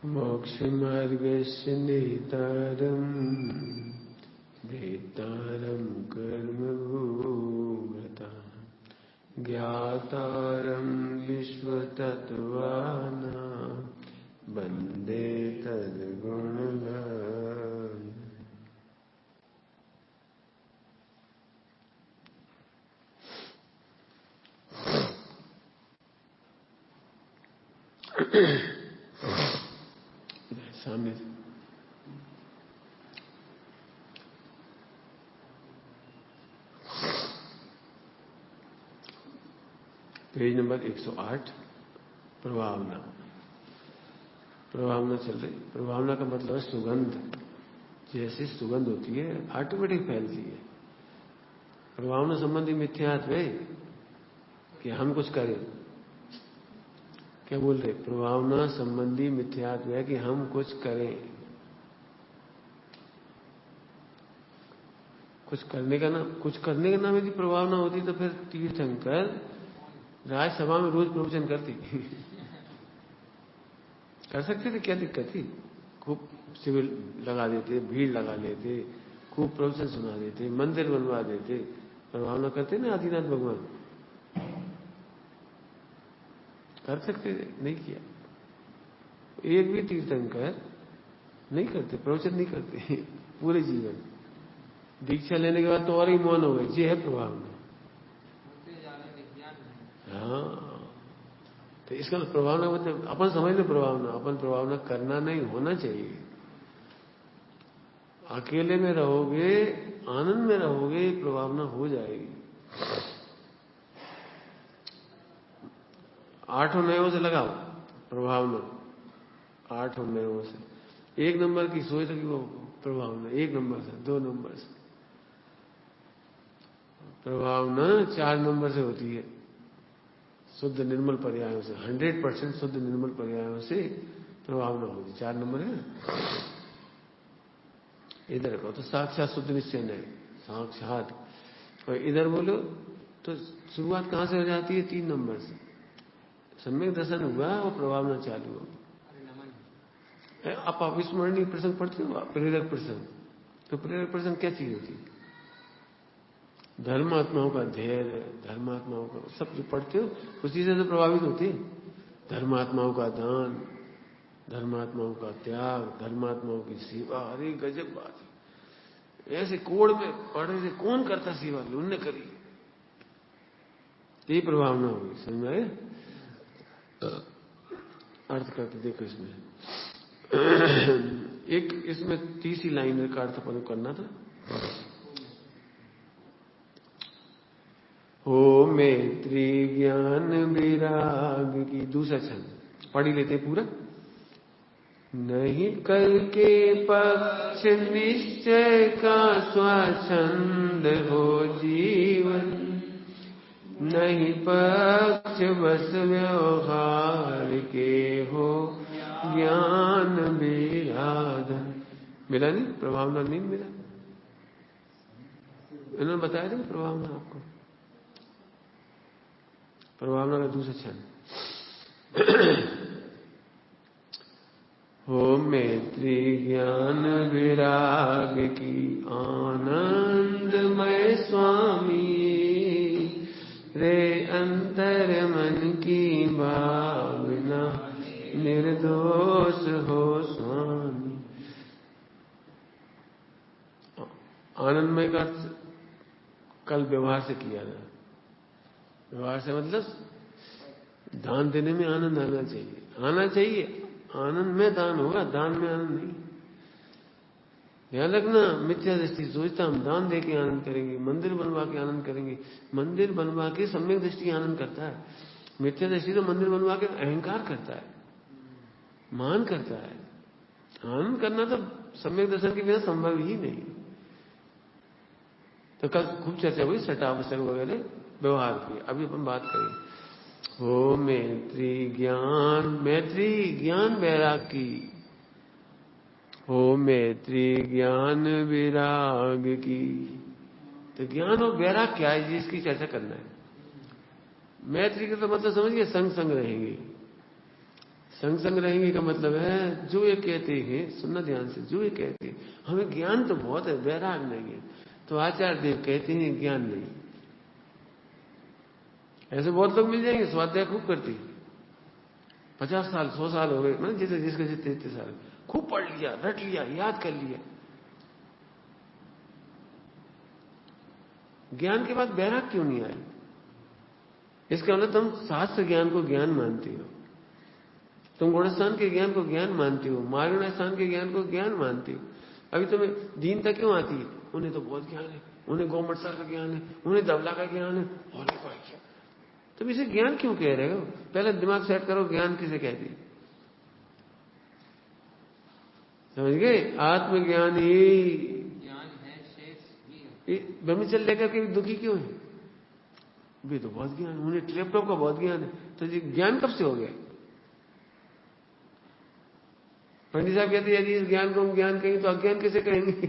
मोक्षमार्गस्य नेतारम् भेतारं कर्मभूभृता ज्ञातारं विश्वतत्त्वानां वन्दे तद्गुणगणम्। सामने page number 108 प्रभावना। प्रभावना चल रही। प्रभावना का मतलब है सुगंध। जैसी सुगंध होती है ऑटोमेटिक फैलती है। प्रभावना संबंधी मिथ्यात्व है कि हम कुछ करें। क्या बोल रहे? प्रभावना संबंधी मिथ्यात्व है कि हम कुछ करें। कुछ करने का नाम यदि प्रभावना होती तो फिर तीर्थंकर राज्यसभा में रोज प्रवचन करती कर सकते थे, क्या दिक्कत थी? खूब शिविर लगा देते, भीड़ लगा लेते, खूब प्रवचन सुना देते, मंदिर बनवा देते। प्रभावना करते ना आदिनाथ भगवान, कर सकते थे, नहीं किया। एक भी तीर्थंकर नहीं करते, प्रवचन नहीं करते पूरे जीवन। दीक्षा लेने के बाद तो और ही मौन हो गए। ये है प्रभावना। हाँ, तो इसका प्रभावना मतलब अपन समझ लो प्रभावना। अपन प्रभावना करना नहीं, होना चाहिए। अकेले में रहोगे, आनंद में रहोगे, प्रभावना हो जाएगी। 8 नयों से लगाओ प्रभावना। 8 नयों से 1 नंबर की सोच रखी वो प्रभावना। 1 नंबर से 2 नंबर से प्रभावना 4 नंबर से होती है। शुद्ध निर्मल पर्यायों से 100% शुद्ध निर्मल पर्यायों से प्रभावना होगी। 4 नंबर है। इधर को तो साक्षात शुद्ध निश्चय नहीं, साक्षात। और इधर बोलो तो शुरुआत कहां से हो जाती है? 3 नंबर से। सम्यक दर्शन हुआ और प्रभावना चालू हो। आप अविस्मरणीय प्रसंग पढ़ते हो? प्रेरक प्रसंग। तो प्रेरक प्रसंग क्या चीज होती है? धर्मात्माओं का धैर्य, धर्मात्माओं का सब जो पढ़ते हो उसी से तो प्रभावित होते हैं। धर्मात्माओं का दान, धर्मात्माओं का त्याग, धर्मात्माओं की सेवा। अरे गजब बात है। ऐसे कोड में पढ़े थे, कौन करता सेवा? उनने करी। यही प्रभावना होगी। समझ में आए? अर्थ करते देखो इसमें एक इसमें तीसरी लाइन का अर्थ अपन करना था। हो मैत्री ज्ञान विराग की दूसरा छंद पढ़ ही लेते पूरा। नहीं करके पक्ष निश्चय का स्वच्छंद हो जीवन, नहीं पक्ष बस व्यवहार के हो ज्ञान विराधन। मिला नहीं? प्रभावना नहीं मिला? इन्होंने बताया था प्रभावना आपको। प्रभावना का दूसरा छंद हो मैत्री ज्ञान विराग की आनंदमय स्वामी, रे अंतर मन की भावना निर्दोष हो स्वामी। आनंदमय का कल व्यवहार से किया था। व्यवहार से मतलब दान देने में आनंद आना चाहिए। आना चाहिए। आनंद में दान होगा, दान में आनंद नहीं। ध्यान रखना, मिथ्या दृष्टि सोचता हम दान दे के आनंद करेंगे, मंदिर बनवा के आनंद करेंगे। मंदिर बनवा के सम्यक दृष्टि आनंद करता है। मिथ्या दृष्टि तो मंदिर बनवा के अहंकार करता है, मान करता है। आनंद करना तो सम्यक दर्शन के बिना संभव ही नहीं। तो कल खूब चर्चा हुई सटावसर वगैरह व्यवहार की। अभी अपन बात करें हो मैत्री ज्ञान वैराग की। हो मैत्री ज्ञान विराग की। तो ज्ञान और वैराग क्या है, इसकी चर्चा करना है। मैत्री का तो मतलब समझिए संग संग रहेंगे। संग संग रहेंगे का मतलब है जो ये कहते हैं, सुनना ध्यान से, जो ये कहते हैं हमें ज्ञान तो बहुत है, वैराग नहीं है, तो आचार्य देव कहते हैं ज्ञान नहीं। ऐसे बहुत लोग मिल जाएंगे, स्वाध्याय खूब करती, 50 साल 100 साल हो गए, मतलब जैसे जिसके जितने साल, खूब पढ़ लिया, रट लिया, याद कर लिया। ज्ञान के बाद वैराग क्यों नहीं आए? इसका मतलब तुम शास्त्र ज्ञान को ज्ञान मानती हो, तुम गुणस्थान के ज्ञान को ज्ञान मानती हो, मार्गण स्थान के ज्ञान को ज्ञान मानती हो। अभी तुम्हें दीनता क्यों आती है? उन्हें तो बहुत ज्ञान है, उन्हें गौमटसा का ज्ञान है, उन्हें दबला का ज्ञान है, और क्या तुम इसे ज्ञान क्यों कह रहे हो? पहले दिमाग सेट करो, ज्ञान किसे कहती है? समझ गए? आत्मज्ञान ही ज्ञान है, शेष ब्रह्मचर्य लेकर के भी दुखी क्यों है? वे तो बहुत ज्ञान, उन्हें लैपटॉप का बहुत ज्ञान है, तो जी ज्ञान कब से हो गया? पंडित साहब कहते यदि इस ज्ञान को हम ज्ञान कहेंगे तो अज्ञान कैसे कहेंगे?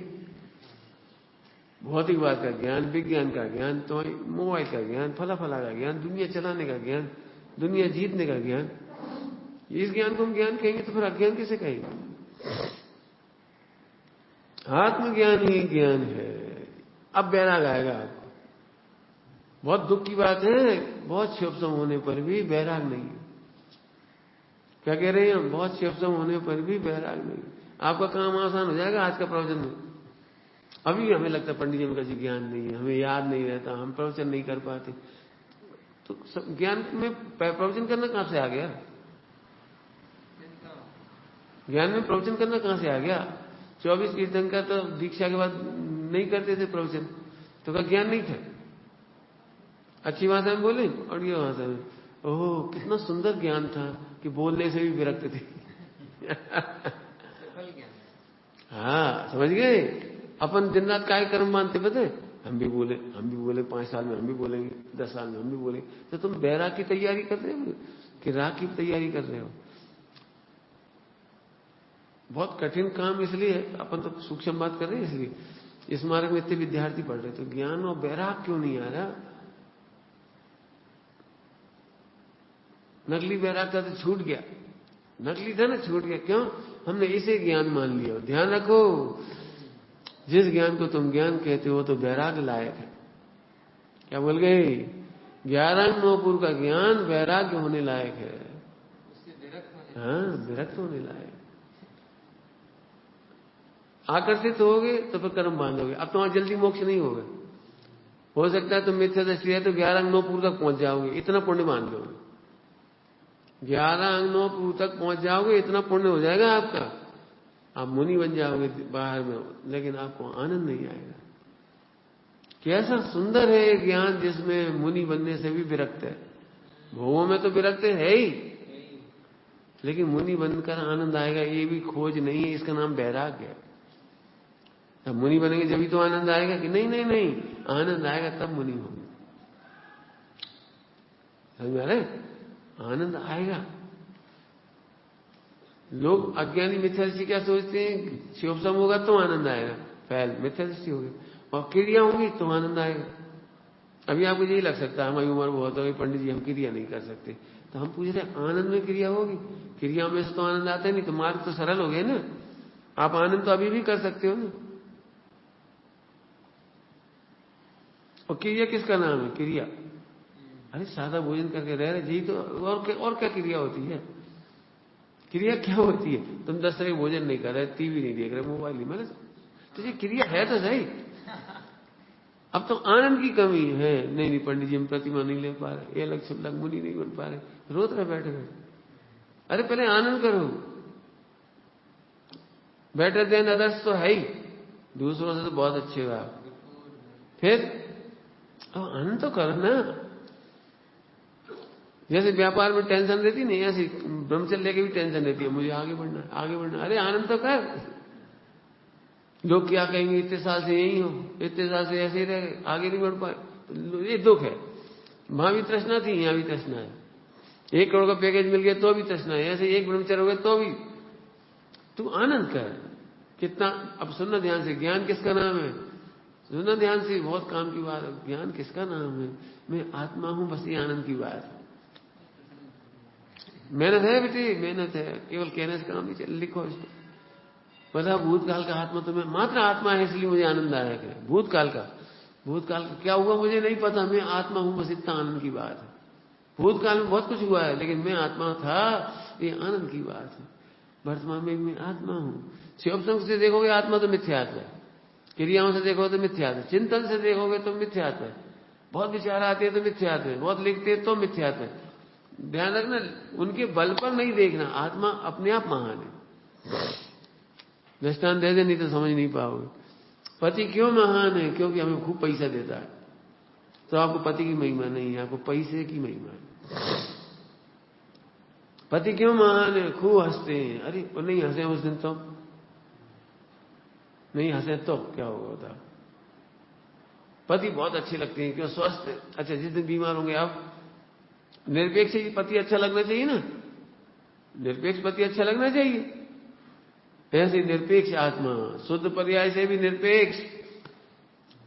भौतिकवाद का ज्ञान, विज्ञान का ज्ञान, तुम्हारी मोबाइल का ज्ञान, फला फला का ज्ञान, दुनिया चलाने का ज्ञान, दुनिया जीतने का ज्ञान, इस ज्ञान को हम ज्ञान कहेंगे तो फिर अज्ञान कैसे कहेंगे? आत्मज्ञान ही ज्ञान है। अब वैराग आएगा आपको। बहुत दुख की बात है, बहुत शिवसम होने पर भी वैराग नहीं है। क्या कह रहे हैं हम? बहुत शिवसम होने पर भी वैराग नहीं। आपका काम आसान हो जाएगा आज का प्रवचन में। अभी हमें लगता है पंडित जी में कभी ज्ञान नहीं है, हमें याद नहीं रहता, हम प्रवचन नहीं कर पाते, तो ज्ञान में प्रवचन करना कहां से आ गया? ज्ञान में प्रवचन करना कहां से आ गया? 24 कीर्तन का तो दीक्षा के बाद नहीं करते थे प्रवचन, तो क्या ज्ञान नहीं था? अच्छी भाषा में बोले और ये भाषा में, ओह कितना सुंदर ज्ञान था कि बोलने से भी विरक्त थे। हाँ, समझ गए? अपन दिन रात काय कर्म मानते पते? हम भी बोले 5 साल में हम भी बोलेंगे, 10 साल में हम भी बोलेंगे। तो तुम बैराग की तैयारी कर रहे हो कि राग की तैयारी कर रहे हो? बहुत कठिन काम इसलिए है, अपन तो सूक्ष्म बात कर रहे हैं इसलिए। इस मार्ग में इतने विद्यार्थी पढ़ रहे, तो ज्ञान और बैराग क्यों नहीं आ रहा? नकली बैराग था तो छूट गया, नकली था ना, छूट गया। क्यों? हमने इसे ज्ञान मान लिया। ध्यान रखो, जिस ज्ञान को तुम ज्ञान कहते हो तो वैराग लायक है। क्या बोल गए? 11 नौपुर का ज्ञान वैराग्य होने लायक है। हाँ, विरक्त होने लायक। आकर्षित होगे तो फिर कर्म बांधोगे। अब तुम्हारा जल्दी मोक्ष नहीं होगा। हो सकता है तुम मिथ्या दृष्टि है तो 11 नौपुर तक पहुंच जाओगे, इतना पुण्य बांध लोगे। 11 नौपुर तक पहुंच जाओगे, इतना पुण्य हो जाएगा आपका, आप मुनि बन जाओगे बाहर में, लेकिन आपको आनंद नहीं आएगा। कैसा सुंदर है ज्ञान जिसमें मुनि बनने से भी विरक्त है। भोगों में तो विरक्त है ही, लेकिन मुनि बनकर आनंद आएगा ये भी खोज नहीं है। इसका नाम वैराग्य है। तब मुनि बनेंगे जब भी तो आनंद आएगा कि नहीं नहीं नहीं, आनंद आएगा तब मुनि होंगे। समझ में आ रहे? आनंद आएगा। लोग अज्ञानी मिथ्या दृष्टि क्या सोचते हैं? शिवसम होगा तो आनंद आएगा, फैल मिथ्या दृष्टि होगी, और क्रिया होगी तो आनंद आएगा। अभी आपको यही लग सकता है हमारी उम्र बहुत हो गई पंडित जी, हम क्रिया नहीं कर सकते। तो हम पूछ रहे आनंद में क्रिया होगी? क्रिया में से तो आनंद आता नहीं, तो मार्ग तो सरल हो गया ना। आप आनंद तो अभी भी कर सकते हो ना। और क्रिया किसका नाम है? क्रिया। अरे सादा भोजन करके रह रहे जी, तो और क्या क्रिया होती है? क्रिया क्या होती है? तुम 10 तरह भोजन नहीं कर रहे, टीवी नहीं देख रहे, मोबाइल नहीं, मतलब तो ये क्रिया है तो सही। अब तो आनंद की कमी है। नहीं पंडित जी हम प्रतिमा नहीं ले पा रहे, ये अलग से अलग मुनि नहीं बन पा रहे, रोत रहे बैठे बैठे। अरे पहले आनंद करो। बेटर देन अदर्स तो है ही, दूसरों से तो बहुत अच्छे हो आप। फिर अब आनंद तो करो ना। जैसे व्यापार में टेंशन रहती नहीं, ऐसी ब्रह्मचर्य लेके भी टेंशन रहती है, मुझे आगे बढ़ना आगे बढ़ना। अरे आनंद तो कर। लोग क्या कहेंगे, इतने साल से यही हो, इतने साल से ऐसे ही रहे, आगे नहीं बढ़ पाए, तो ये दुख है। वहां भी तृष्णा थी, यहां भी तृष्णा है। 1 करोड़ का पैकेज मिल गया तो भी तृष्णा है, ऐसे एक ब्रह्मचर्य हो गया तो भी। तू आनंद कर। कितना अब सुनना ध्यान से, ज्ञान किसका नाम है? सुनना ध्यान से, बहुत काम की बात है। ज्ञान किसका नाम है? मैं आत्मा हूं, बस ये आनंद की बात है। मेहनत है बेटी, मेहनत है, केवल कहने से काम नहीं चल। लिखो इसको, बता भूतकाल का आत्मा तुम्हें मात्र आत्मा है, इसलिए मुझे आनंद आया है। भूतकाल का क्या हुआ मुझे नहीं पता, मैं आत्मा हूं, बस इतना आनंद की बात है। भूतकाल में बहुत कुछ हुआ है, लेकिन मैं आत्मा था, ये आनंद की बात है। वर्तमान में मैं आत्मा हूं। शिव संग से देखोगे आत्मा तो मिथ्यात्व है, क्रियाओं से देखोगे तो मिथ्यात्व है, चिंतन से देखोगे तो मिथ्यात्व है, बहुत विचार आते हैं तो मिथ्यात्व है, बहुत लिखते हैं तो मिथ्यात्व है। ध्यान रखना, उनके बल पर नहीं देखना, आत्मा अपने आप महान है। दृष्टांत दे दे, नहीं तो समझ नहीं पाओगे। पति क्यों महान है? क्योंकि हमें खूब पैसा देता है। तो आपको पति की महिमा नहीं है, आपको पैसे की महिमा है। पति क्यों महान है? खूब हंसते हैं। अरे नहीं हंसे उस दिन तो नहीं हंसे तो क्या होगा बता। पति बहुत अच्छे लगते हैं, क्यों? स्वस्थ है। अच्छा, जिस दिन बीमार होंगे आप, निरपेक्ष पति अच्छा लगना चाहिए ना, निरपेक्ष पति अच्छा लगना चाहिए। ऐसे निरपेक्ष आत्मा, शुद्ध पर्याय से भी निरपेक्ष,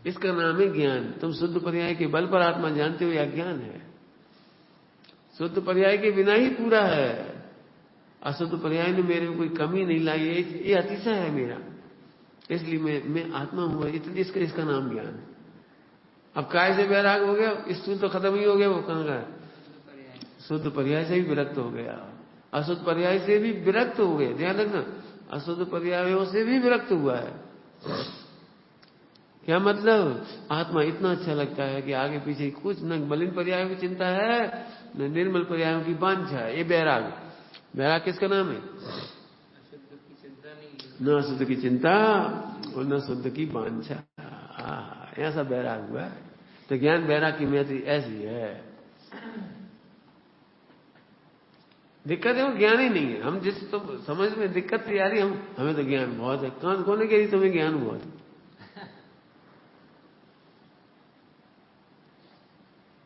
इसका नाम है ज्ञान। तुम शुद्ध पर्याय के बल पर आत्मा जानते हो, यह ज्ञान है। शुद्ध पर्याय के बिना ही पूरा है। अशुद्ध पर्याय ने मेरे में कोई कमी नहीं लाई, ये अतिशय है मेरा, इसलिए मैं आत्मा हूं, इसका नाम ज्ञान है। अब काय से वैराग हो गया, स्थूल तो खत्म ही हो गया, वो कहां गया? शुद्ध पर्याय से भी विरक्त हो गया, अशुद्ध पर्याय से भी विरक्त हो गए। ध्यान रखना, अशुद्ध पर्यायों से भी विरक्त हुआ है। क्या मतलब? आत्मा इतना अच्छा लगता है कि आगे पीछे कुछ न मलिन पर्यायों की चिंता है, न निर्मल पर्यायों की वांछा है। ये बैराग। बैराग किसका नाम है? न अशुद्ध की चिंता और न शुद्ध की वांछा, ऐसा बैराग हुआ है। तो ज्ञान बैराग की मैत्री ऐसी है। दिक्कत है वो ज्ञान ही नहीं है। हम जिस तो समझ में दिक्कत तैयारी, हमें तो ज्ञान बहुत है। कौन कह रही तुम्हें ज्ञान बहुत है?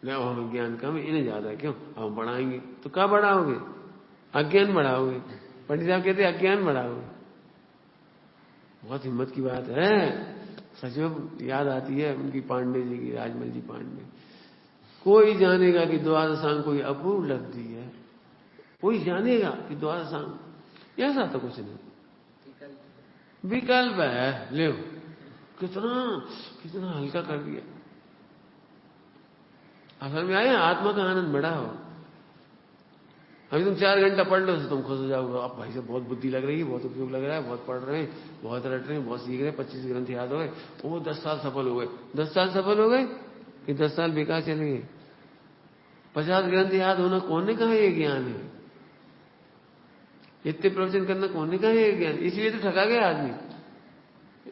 हमें ज्ञान कम है, इन्हें ज्यादा है। क्यों? हम बढ़ाएंगे तो क्या बढ़ाओगे? अज्ञान बढ़ाओगे। पंडित साहब कहते अज्ञान बढ़ाओगे। बहुत हिम्मत की बात है। सच में याद आती है उनकी, पांडे जी की, राजमल जी पांडे। कोई जानेगा कि द्वादशांग कोई अपूर्व लब्धि है, कोई जानेगा कि द्वादशांग ऐसा तो कुछ नहीं, विकल्प है। ले कितना हल्का कर दिया। असल में आए आत्मा का आनंद बड़ा हो। अभी तुम 4 घंटा पढ़ लो तो तुम खुश हो जाओगे। अब भाई से बहुत बुद्धि लग रही है, बहुत उपयोग लग रहा है, बहुत पढ़ रहे हैं, बहुत रट रहे हैं, बहुत सीख रहे हैं, 25 ग्रंथ याद हो गए, वो 10 साल सफल हो गए। 10 साल सफल हो गए कि 10 साल बेकार चले गए? 50 ग्रंथ याद होना कौन ने कहा ये ज्ञान है? इतने प्रवचन करना कौन ने कहा ये ज्ञान? इसलिए तो ठगा गया आदमी।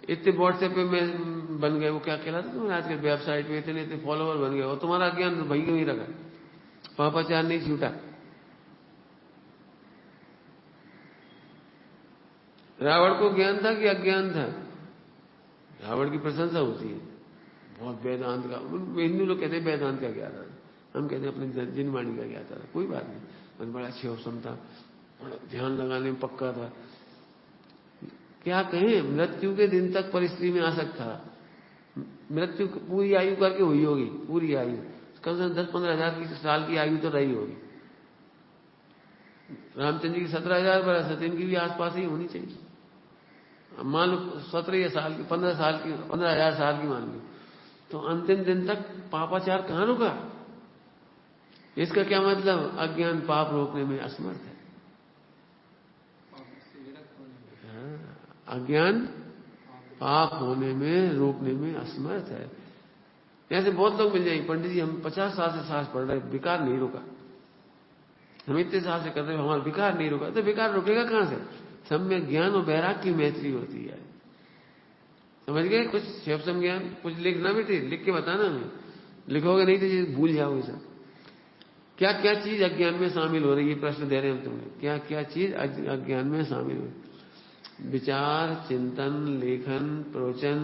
इतने व्हाट्सएप पे में बन गए, वो क्या कहलाता तुम आज के वेबसाइट पे इतने फॉलोवर बन गए, और तुम्हारा ज्ञान तो भाई को ही रखा, पापाचार नहीं छूटा। रावण को ज्ञान था कि अज्ञान था? रावण की प्रशंसा होती है बहुत, वेदांत का। हिंदू लोग कहते हैं वेदांत का ज्ञाता था, हम कहते हैं अपने जिनवाणी का ज्ञाता था। कोई बात नहीं, बस बड़ा शिवसम था, बड़ा ध्यान लगाने में पक्का था। क्या कहें, मृत्यु के दिन तक परिस्थिति में आसक्त था। मृत्यु पूरी आयु करके हुई होगी, पूरी आयु कम से कम 10-15 हजार साल की आयु तो रही होगी। रामचंद्र की 17,000 बरस है, तो इनकी भी आसपास ही होनी चाहिए। मान लो 17 साल की, 15 साल की, 15,000 साल की मान लो, तो अंतिम दिन तक पापाचार कहां रुका? इसका क्या मतलब? अज्ञान पाप रोकने में असमर्थ है। अज्ञान पाप होने में, रोकने में असमर्थ है। ऐसे बहुत लोग मिल जाएंगे, पंडित जी हम 50 साल से सांस पढ़ रहे, विकार नहीं रुका। हम इतने साल से कर रहे, हमारा विकार नहीं रुका। तो विकार रुकेगा कहां से? सब में ज्ञान और बैराग की मैत्री होती है। समझ गए? कुछ शिव ज्ञान कुछ लिखना भी थी, लिख के बताना हमें। लिखोगे नहीं तो भूल जाओगे सब। क्या क्या चीज अज्ञान में शामिल हो रही है? प्रश्न दे रहे हैं हम तुम्हें। क्या क्या चीज अज्ञान में शामिल हो? विचार, चिंतन, लेखन, प्रवचन,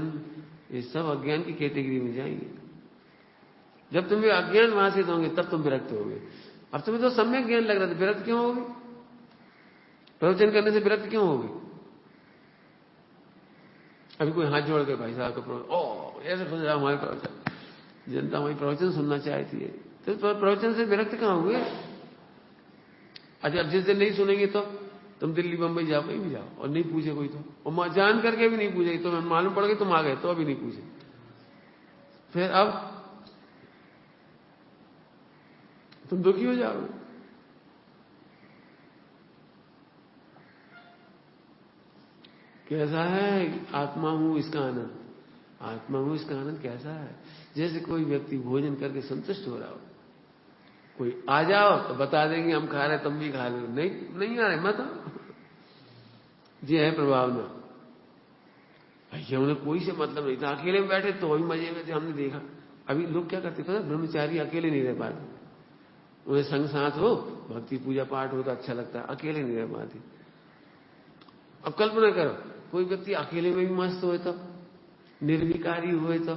ये सब अज्ञान की कैटेगरी में जाएंगे। जब तुम्हें अज्ञान वहां से होंगे तब तुम विरक्त होगे। अब तुम्हें तो सम्यक ज्ञान लग रहा था, विरक्त क्यों होगे? प्रवचन करने से विरक्त क्यों होगे? अभी कोई हाथ जोड़ के भाई साहब का ऐसे खुश रहा हमारे प्रवचन, जनता हमारी प्रवचन सुनना चाहती है, तो प्रवचन से विरक्त कहां हुए? अच्छा, अब जिस दिन नहीं सुनेंगे तो तुम दिल्ली बंबई जाओ, कहीं भी जाओ और नहीं पूछे कोई तो, और जान करके भी नहीं पूछे, तो मालूम पड़ गई तुम आ गए तो अभी नहीं पूछे, फिर अब तुम दुखी हो जाओगे। कैसा है आत्मा हूं इसका आनंद? आत्मा हूं इसका आनंद कैसा है? जैसे कोई व्यक्ति भोजन करके संतुष्ट हो रहा हो, कोई आ जाओ तो बता देंगे हम खा रहे, तुम भी खा लो, नहीं नहीं आ रहे मत आओ। ये है प्रभावना। भैया उन्हें कोई से मतलब नहीं था, अकेले में बैठे तो वही मजे में थे, हमने देखा। अभी लोग क्या करते पता, ब्रह्मचारी अकेले नहीं रह पाते, उन्हें संग साथ हो, भक्ति पूजा पाठ हो तो अच्छा लगता है, अकेले नहीं रह पाते। अब कल्पना करो कोई व्यक्ति अकेले में भी मस्त हुए तो, निर्विकारी हुए तो,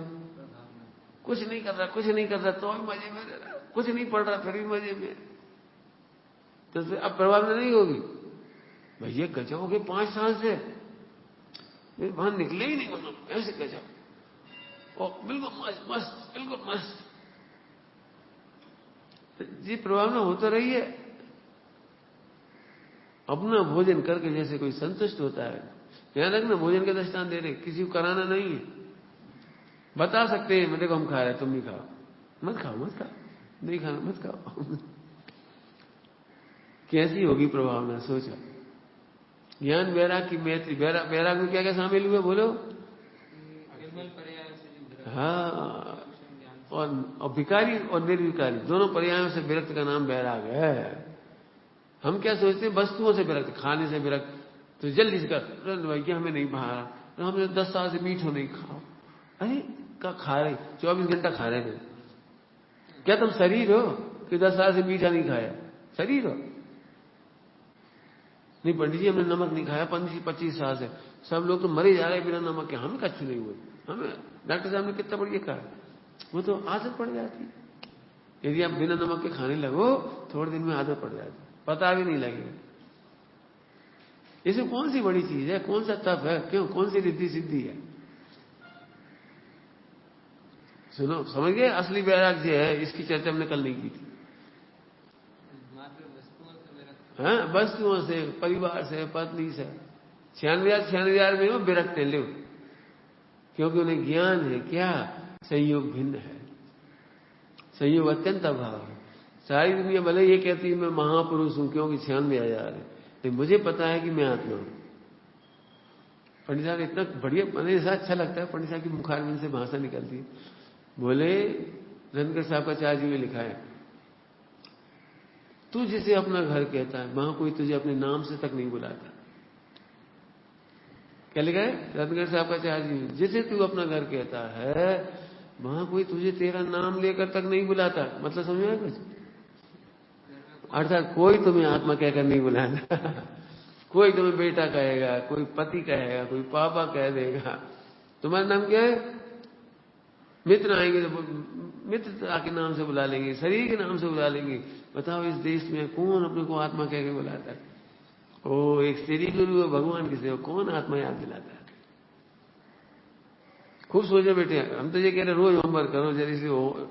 कुछ नहीं कर रहा तो भी मजे में रह रहा, कुछ नहीं पढ़ रहा फिर भी मजे में, तो अब प्रभावना नहीं होगी। भैया गजब हो गए 5 साल से वहां निकले ही नहीं, मतलब ऐसे गजब और बिल्कुल मस्त मस्त, बिल्कुल मस्त। जी प्रभावना हो तो रही है। अपना भोजन करके जैसे कोई संतुष्ट होता है, ध्यान रखना भोजन का दृष्टांत दे रहे, किसी को कराना नहीं है। बता सकते हैं, देखो हम खा रहे हैं तुम भी खाओ, मत खाओ नहीं खाना मत खाओ। कैसी होगी प्रभावना सोचा। ज्ञान वैराग की मैत्री, वैराग में क्या क्या शामिल हुए बोलो? हाँ, और विकारी और निर्विकारी दोनों पर्यायों से विरक्त का नाम वैराग है। हम क्या सोचते हैं, वस्तुओं से विरक्त, खाने से विरक्त, तो जल्दी से कर भैया हमें नहीं भा रहा, तो हमने 10 साल से मीठो नहीं खाओ। अरे का खा रहे 24 घंटा खा रहे थे, क्या तुम शरीर हो कि 10 साल से मीठा नहीं खाया? शरीर हो नहीं। पंडित जी हमने नमक नहीं खाया 25 साल से, सब लोग तो मरे जा रहे बिना नमक के, हमें कच्छु नहीं हुए। हमें डॉक्टर साहब ने कितना बढ़िया कहा, वो तो आदत पड़ जाती। यदि आप बिना नमक के खाने लगो थोड़े दिन में आदत पड़ जाती, पता भी नहीं लगेगा। इसमें कौन सी बड़ी चीज है, कौन सा तप है, क्यों कौन सी रिद्धि सिद्धि है? सुनो समझ गए, असली वैराग्य है, इसकी चर्चा हमने कल नहीं की थी। हाँ, वस्तुओं से, परिवार से, पत्नी से, 96 में वो विरक्त है, लो, क्योंकि उन्हें ज्ञान है क्या, संयोग भिन्न है, संयोग अत्यंत अभाव है। सारी दुनिया भले ये कहती है मैं महापुरुष हूं क्योंकि 96,000 है, लेकिन मुझे पता है कि मैं आत्मा हूं। पंडित साहब इतना बढ़िया, मैंने ऐसा अच्छा लगता है पंडित साहब की मुखारबिंद से भाषा निकलती है। बोले रत्नकर साहब का चार्ज में लिखा है, तू जिसे अपना घर कहता है वहां कोई तुझे अपने नाम से तक नहीं बुलाता। क्या लिखा है रत्नकर साहब का चार्ज में, जिसे तू अपना घर कहता है वहां कोई तुझे तेरा नाम लेकर तक नहीं बुलाता। मतलब समझ में कुछ, अर्थात कोई तुम्हें आत्मा कहकर नहीं बुलाता। कोई तुम्हें बेटा कहेगा, कोई पति कहेगा, कोई पापा कह देगा, तुम्हारा नाम क्या है? मित्र आएंगे तो मित्रता के नाम से बुला लेंगे, शरीर के नाम से बुला लेंगे। बताओ इस देश में कौन अपने को आत्मा कह के बुलाता है? ओ एक श्री गुरु और भगवान की सेवा, कौन आत्मा याद दिलाता है? खूब सोचो बेटे, हम तो ये कह रहे रोज होमवर्क करो जल्दी से हो,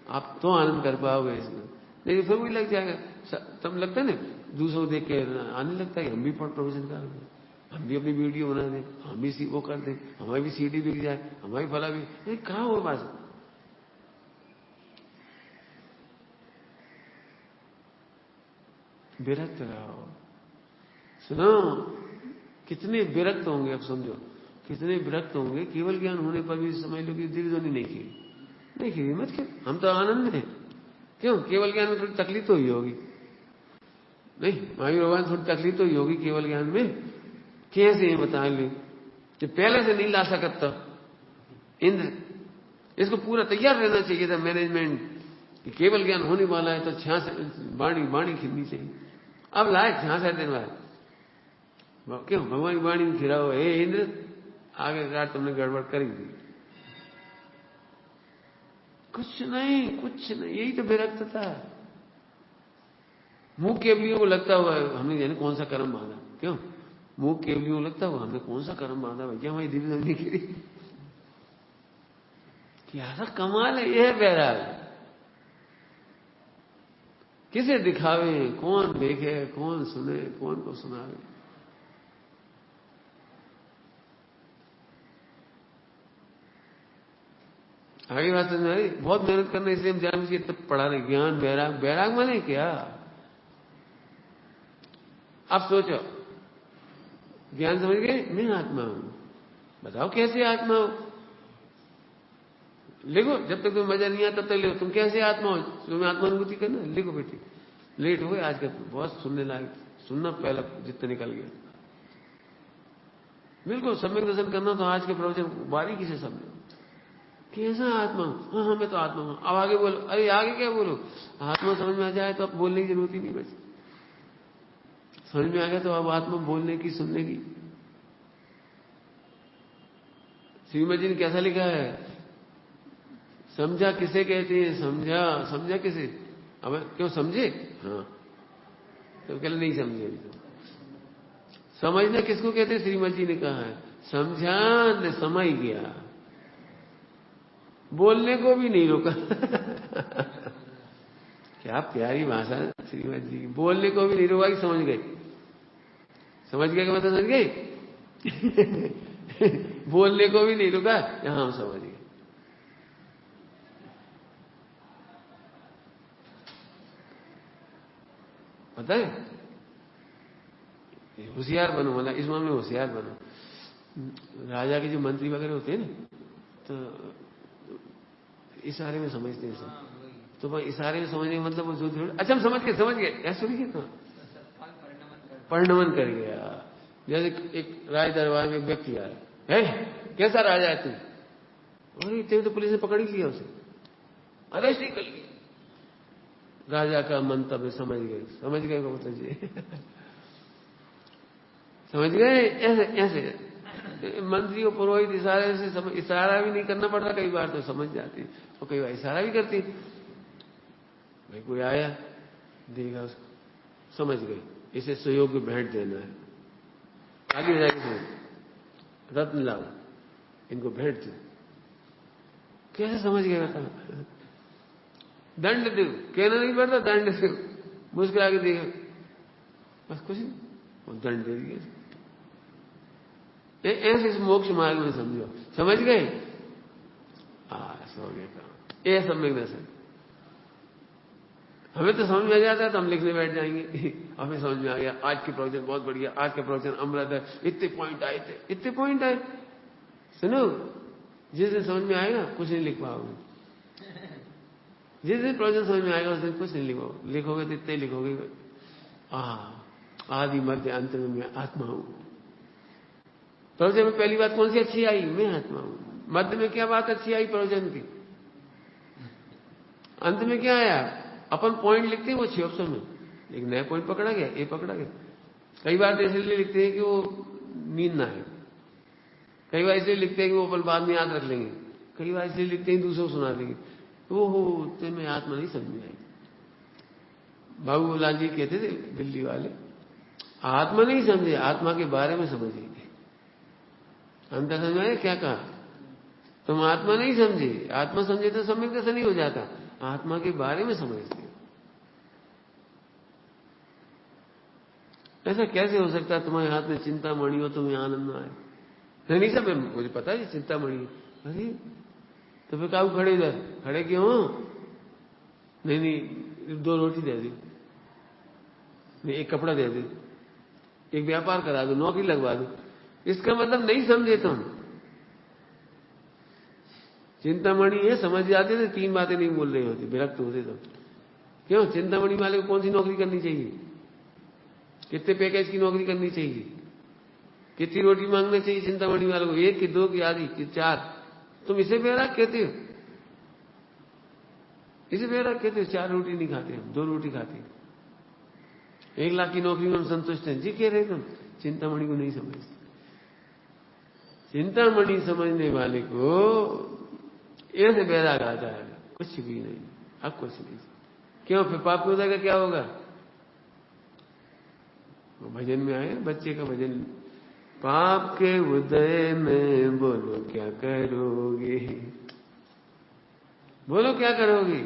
आप तो आनंद कर पाओगे इसमें, लेकिन फिर वही लग जाएगा। तब लगता है ना दूसरों को देख के आने लगता है हम भी प्रवचन कर, हम भी अपनी वीडियो बना दें, हम भी वो कर दें, हमारी भी सीडी बिक जाए, हमारी फला भी, कहाँ हो पास। विरक्त रहो। सुनो कितने विरक्त होंगे, अब समझो कितने विरक्त होंगे, केवल ज्ञान होने पर भी समझ लो कि दिल ध्वनि नहीं खीरी मत क्यों, हम तो आनंद में, क्यों केवल ज्ञान में थोड़ी तकलीफ तो ही होगी, नहीं महावीर भगवान थोड़ी तकलीफ तो ही होगी केवल ज्ञान में। कैसे ये बता ले, कि पहले से नहीं ला सकता इंद्र, इसको पूरा तैयार रहना चाहिए था मैनेजमेंट, कि केवल ज्ञान होने वाला है तो 66 बाणी खिलनी चाहिए। अब लाए 66 दिन बाद, क्यों भगवान की वाणी में खिराओ, हे इंद्र आगे रात तुमने गड़बड़ करी दी। कुछ नहीं, यही तो विरक्तता है। मुंह केवलियों को लगता हुआ हमने जाने कौन सा कर्म बांधा, क्यों मुंह केवलियों को लगता हुआ हमने कौन सा कर्म बांधा भैया, हमारी दिल जलने के लिए, क्या कमाल है। यह वैराग किसे दिखावे, कौन देखे, कौन सुने, कौन को सुनावे। आगे बात समझ आई। बहुत मेहनत करना, इसलिए हम जान बुझ के तब पढ़ा रहे। ज्ञान वैराग, वैराग माने क्या? अब सोचो, ज्ञान समझ गए, मैं आत्मा हूं। बताओ कैसे आत्मा हो? लिखो, जब तक तुम्हें मजा नहीं आता तब तक लिखो, तुम कैसे आत्मा हो, तुम्हें आत्मानुभूति करना। लिखो बेटी, लेट हो गए आज का, बहुत सुनने लायक, सुनना पहला जितना निकल गया। बिल्कुल सम्यक दर्शन करना तो आज के प्रवचन बारीकी से समझो। कैसा आत्मा हूं? हाँ मैं तो आत्मा हूं। अब आगे बोलो। अरे आगे क्या बोलो? आत्मा समझ में आ जाए तो अब बोलने की जरूरत ही नहीं बची। समझ में आ गया तो अब आत्मा बोलने की, सुनने की। श्रीमद जी ने कैसा लिखा है? समझा किसे कहते हैं? समझा किसे? अब क्यों समझे? हाँ, तो कहले नहीं समझे। तो समझना किसको कहते हैं? श्रीमद जी ने कहा है समझा न समझ गया, बोलने को भी नहीं रोका। क्या प्यारी भाषा श्रीमद जी की। बोलने को भी नहीं रोका कि समझ गए। समझ गए कि मतलब समझ गए। बोलने को भी नहीं रुका, यहां हम समझ गए। पता है, होशियार बनो, मतलब इस मामले में होशियार बनो। राजा के जो मंत्री वगैरह होते हैं ना, तो इशारे में समझते हैं सब। तो भाई इशारे में समझने का मतलब वो जो अच्छा हम समझ गए ऐसा सुनिए तो परिणमन कर गया। जैसे एक राज दरबार में एक व्यक्ति आया, है कैसा राजा है तू? अरे तेरे तो पुलिस ने पकड़ ही लिया उसे, अरेस्ट ही कर लिया। राजा का मंतव्य समझ गए का मतलब जी। समझ गए? ऐसे ऐसे मंत्री और पुरोहित इशारे से इशारा भी नहीं करना पड़ता, कई बार तो समझ जाती और कई बार इशारा भी करती। भाई कोई आया, देखा उसको, समझ गए इसे सुयोग्य भेंट देना है। आगे हो जाएगी समझ, रत्न लाओ, इनको भेंट दो। कैसे समझ गए? बता, दंड दो, कहना नहीं पड़ता, दंड दो। मुस्कुरा के देखा, बस कुछ नहीं, वो दंड दे दिया। ऐसे इस मोक्ष मार्ग में समझो। समझ गए? हो गया काम। ये सम्यक दर्शन। हमें तो समझ में आ जाता है तो हम लिखने बैठ जाएंगे। हमें समझ में आ गया, आज के प्रवचन बहुत बढ़िया, आज के प्रवचन अमृत है, इतने पॉइंट आए थे, इतने पॉइंट आए। सुनो, जिस दिन समझ में आएगा कुछ नहीं लिख पाओगे। जिस दिन प्रवचन समझ में आएगा उस दिन कुछ नहीं लिखोगे। लिखोगे तो इतने लिखोगे, आदि मध्य अंत में मैं आत्मा हूं। प्रवचन में पहली बात कौन सी अच्छी आई? मैं आत्मा हूं। मध्य में क्या बात अच्छी आई प्रवचन की? अंत में क्या आया? अपन पॉइंट लिखते हैं वो 6 ऑप्शन में, एक नया पॉइंट पकड़ा गया, ये पकड़ा गया। कई बार तो इसलिए लिखते हैं कि वो नींद ना है, कई बार इसलिए लिखते हैं कि वो अपन बाद में याद रख लेंगे, कई बार इसलिए लिखते हैं दूसरों को सुना देंगे। ओहो, तुम्हें आत्मा नहीं समझ में आई। बाबूलाल जी कहते थे दिल्ली वाले, आत्मा नहीं समझे, आत्मा के बारे में समझिए। अंतर समझ में क्या कहा? तुम आत्मा नहीं समझे, आत्मा समझे तो सम्यक दर्शन नहीं हो जाता, आत्मा के बारे में समझते। ऐसा कैसे हो सकता है तुम्हारे हाथ में चिंतामणि हो, तुम्हें आनंद ना आए? नहीं सब मुझे पता है चिंतामणि। अरे तो फिर काबू खड़े इधर, खड़े क्यों हो? नहीं 2 रोटी दे दी, नहीं 1 कपड़ा दे दे, 1 व्यापार करा दो, नौकरी लगवा दो। इसका मतलब नहीं समझे तुम। चिंतामणि है, समझ जाते थे 3 बातें नहीं बोल रही होती, विरक्त होते तो। क्यों? चिंतामणि वाले को कौन सी नौकरी करनी चाहिए? कितने पैकेज की नौकरी करनी चाहिए? कितनी रोटी मांगना चाहिए चिंतामणि वाले को? 1 कि 2 कि आधी कि 4? तुम इसे बैराग कहते हो? इसे बैराग कहते हो? 4 रोटी नहीं खाते हम, 2 रोटी खाते हैं। 1 लाख की नौकरी में हम संतुष्ट हैं जी कह रहे तुम। चिंतामणि को नहीं समझते। चिंतामणि समझने वाले को ऐसे बैराग आता है, कुछ भी नहीं, अब कुछ नहीं। क्यों? फिर पाप को का क्या होगा? वो भजन में आए, बच्चे का भजन, पाप के उदय में बोलो क्या करोगे, बोलो क्या करोगे?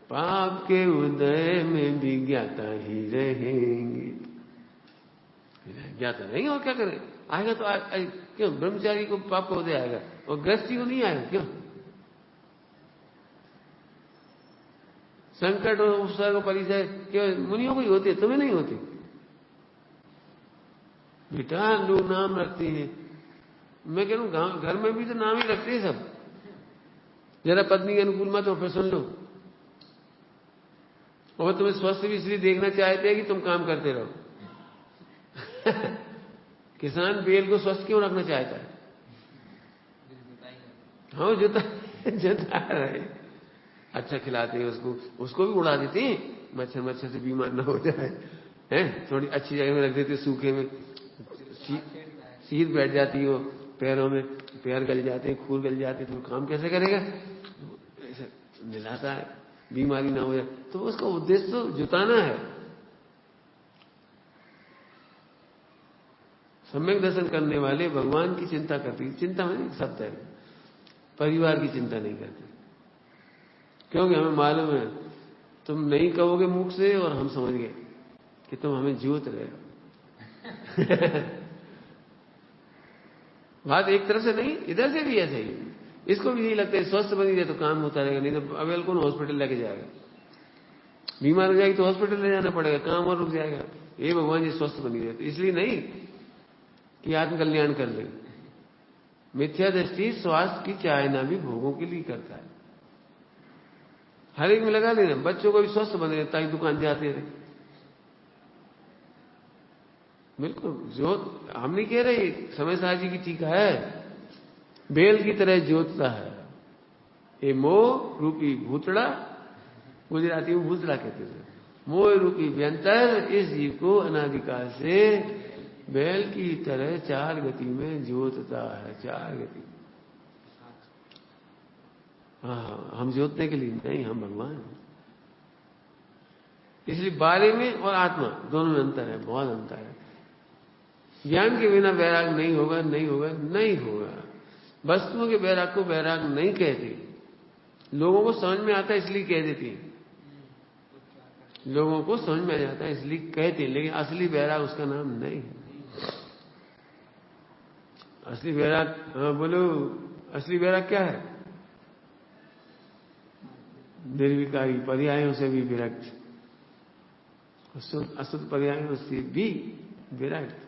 पाप के उदय में भी ज्ञाता ही रहेंगे। ज्ञाता रहेंगे और क्या करें? आएगा तो क्यों? ब्रह्मचारी को पाप का उदय आएगा और गृहस्थी को नहीं आएगा क्यों? संकट और उपसर्ग परिचय केवल मुनियों को ही होती है, तुम्हें नहीं होती। बेटा लोग नाम रखते हैं, मैं कह रहा हूं घर में भी तो नाम ही रखते हैं सब। जरा पत्नी के अनुकूल मत हो, फिर सुन लो। और तुम्हें स्वस्थ भी इसलिए देखना चाहते हैं कि तुम काम करते रहो। किसान बेल को स्वस्थ क्यों रखना चाहता है? हाँ, जोता रहे, अच्छा खिलाते हैं उसको भी उड़ा देते हैं, मच्छर से बीमार ना हो जाए, हैं? थोड़ी अच्छी जगह में रख देते, सूखे में शीत बैठ जाती है, पैरों में पैर गल जाते हैं, खूर गल जाते हैं, तो काम कैसे करेगा? ऐसे मिलाता है, बीमारी ना हो जाए। तो उसका उद्देश्य तो जुटाना है। सम्यक दर्शन करने वाले भगवान की चिंता करते, चिंता में शब्द है, परिवार की चिंता नहीं करते, क्योंकि हमें मालूम है तुम नहीं कहोगे मुख से और हम समझ गए कि तुम हमें जोत रहे हो। बात एक तरफ से नहीं, इधर से भी ऐसा ही। इसको भी यही लगता है स्वस्थ बनी रहे तो काम होता रहेगा, नहीं तो अवेल कौन हॉस्पिटल लेके जाएगा? बीमार हो जाएगी तो हॉस्पिटल ले जाना पड़ेगा, काम और रुक जाएगा। ये भगवान जी स्वस्थ बनी रहे, तो इसलिए नहीं कि आत्मकल्याण कर ले। मिथ्या दृष्टि स्वास्थ्य की चाहना भी भोगों के लिए करता है। हर एक में लगा लेना, बच्चों को भी स्वस्थ बने रहता है, दुकान जाते रहे। बिल्कुल जो हम नहीं कह रहे, समय साहब जी की टीका है, बेल की तरह जोतता है ये मोह रूपी भूतड़ा, गुजराती में भूतड़ा कहते थे, मोह रूपी व्यंतर इस जीव को अनादिकाल से बैल की तरह चार गति में जोतता है, चार गति। हाँ, हम जोतने के लिए नहीं, हम भगवान। इसलिए बारे में और आत्मा दोनों में अंतर है, बहुत अंतर है। ज्ञान के बिना वैराग नहीं होगा, नहीं होगा, नहीं होगा। वस्तुओं के वैराग को वैराग नहीं कहते, लोगों को समझ में आता है इसलिए कह देती है, लोगों को समझ में आ जाता है इसलिए कहते हैं, लेकिन असली वैराग उसका नाम नहीं है। असली वैराग, हाँ बोलो, असली वैराग क्या है? निर्विकारी, पर्यायों से भी विरक्त, अशुद्ध पर्यायों से भी विरक्त।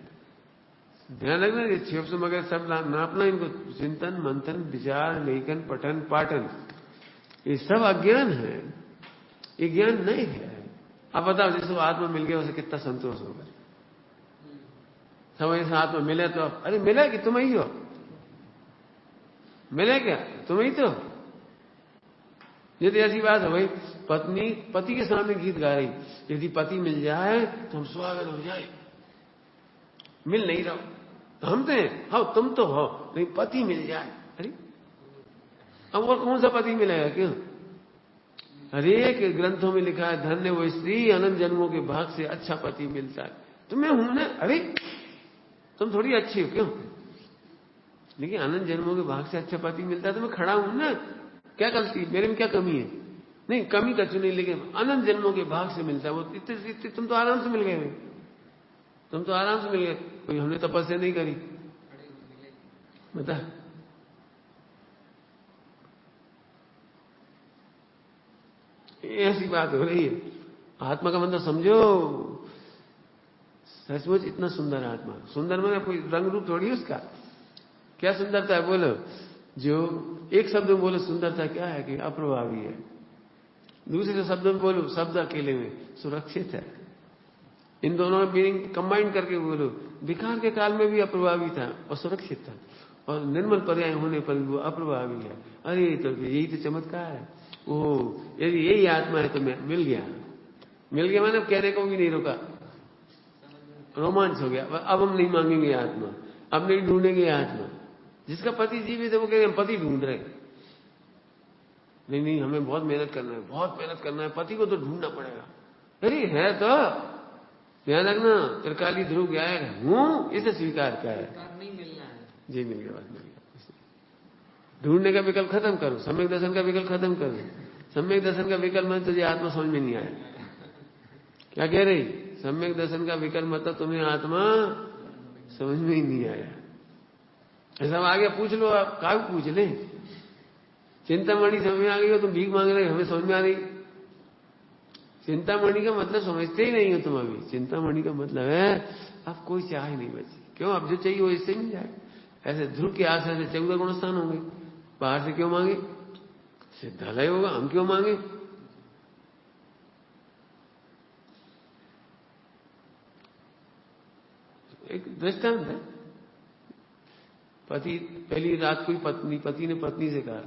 ध्यान रखना, ये क्षेप से मगर सब नापना इनको, चिंतन मंथन विचार लेखन पठन पाठन, ये सब अज्ञान है, ये ज्ञान नहीं है। अब बताओ जिसको आत्मा मिल गया उसे कितना संतोष होगा? समय से आत्मा मिले तो अरे मिला कि तुम ही हो, मिले क्या तुम ही तो। यदि ऐसी बात है भाई, पत्नी पति के सामने गीत गा रही, यदि पति मिल जाए तो हम सुहागन हो जाए, मिल नहीं रहो तो हम थे, हाँ तुम तो हो, नहीं पति मिल जाए। अरे अब और कौन सा पति मिलेगा क्यों? अरे के ग्रंथों में लिखा है, धन्य वो स्त्री अनंत जन्मों के भाग से अच्छा पति मिलता है। तो मैं हूं ना, अरे तुम थोड़ी अच्छी हो क्यों? लेकिन अनंत जन्मों के भाग से अच्छा पति मिलता है तो मैं खड़ा हूं ना, क्या गलती मेरे में, क्या कमी है? नहीं कमी कचू नहीं, लेकिन अनंत जन्मों के भाग से मिलता है वो, इतने तुम तो आराम से मिल गए, तुम तो आराम से मिल गए, कोई हमने तपस्या नहीं करी, बता। ऐसी बात हो रही है। आत्मा का मतलब समझो, सचमुच इतना सुंदर आत्मा, सुंदर में कोई रंग रूप थोड़ी है उसका। क्या सुंदरता है बोलो? जो एक शब्द में बोलो सुंदरता क्या है कि अप्रभावी है, दूसरे शब्द में बोलो शब्द अकेले में सुरक्षित है। इन दोनों में मीनिंग कंबाइन करके बोलो, विकार के काल में भी अप्रभावी था और सुरक्षित था, और निर्मल पर्याय होने पर भी वो अप्रभावी है। अरे तो यही तो चमत्कार है। ओह यदि यही आत्मा है तो मैं मिल गया, मिल गया मैंने कहने को भी नहीं रोका, रोमांच हो गया। अब हम नहीं मांगेंगे आत्मा, अब नहीं ढूंढेंगे आत्मा। जिसका पति जीवित है वो कह रहे हैं पति ढूंढ रहे, नहीं नहीं हमें बहुत मेहनत करना है, बहुत मेहनत करना है, पति को तो ढूंढना पड़ेगा। अरे है तो ध्यान रखना, त्रिकाली ध्रुव गया हूं, इसे स्वीकार क्या है? नहीं मिलना है जी, मिल गया, बात मिल गया। ढूंढने का विकल्प खत्म करो, सम्यक दर्शन का विकल्प खत्म करो, सम्यक दर्शन का विकल्प मतलब तुझे आत्मा समझ में नहीं आया। क्या कह रही? सम्यक दर्शन का विकल्प मतलब तुम्हें आत्मा समझ में ही नहीं आया। ऐसा आ गया, पूछ लो आप, क्या पूछ ले। चिंतामणि समझ में आ गई हो, तुम भीख मांग रहे, हमें समझ में आ रही। चिंतामणि का मतलब समझते ही नहीं हो तुम अभी। चिंतामणि का मतलब है अब कोई चाह ही नहीं बची। क्यों? अब जो चाहिए वो इससे मिल जाए। ऐसे ध्रुव के आश्रय से 14 गुण स्थान होंगे, बाहर से क्यों मांगे? सिद्धालय होगा, हम क्यों मांगे? एक दृष्टांत है। पति, पहली रात कोई पति ने पत्नी से कहा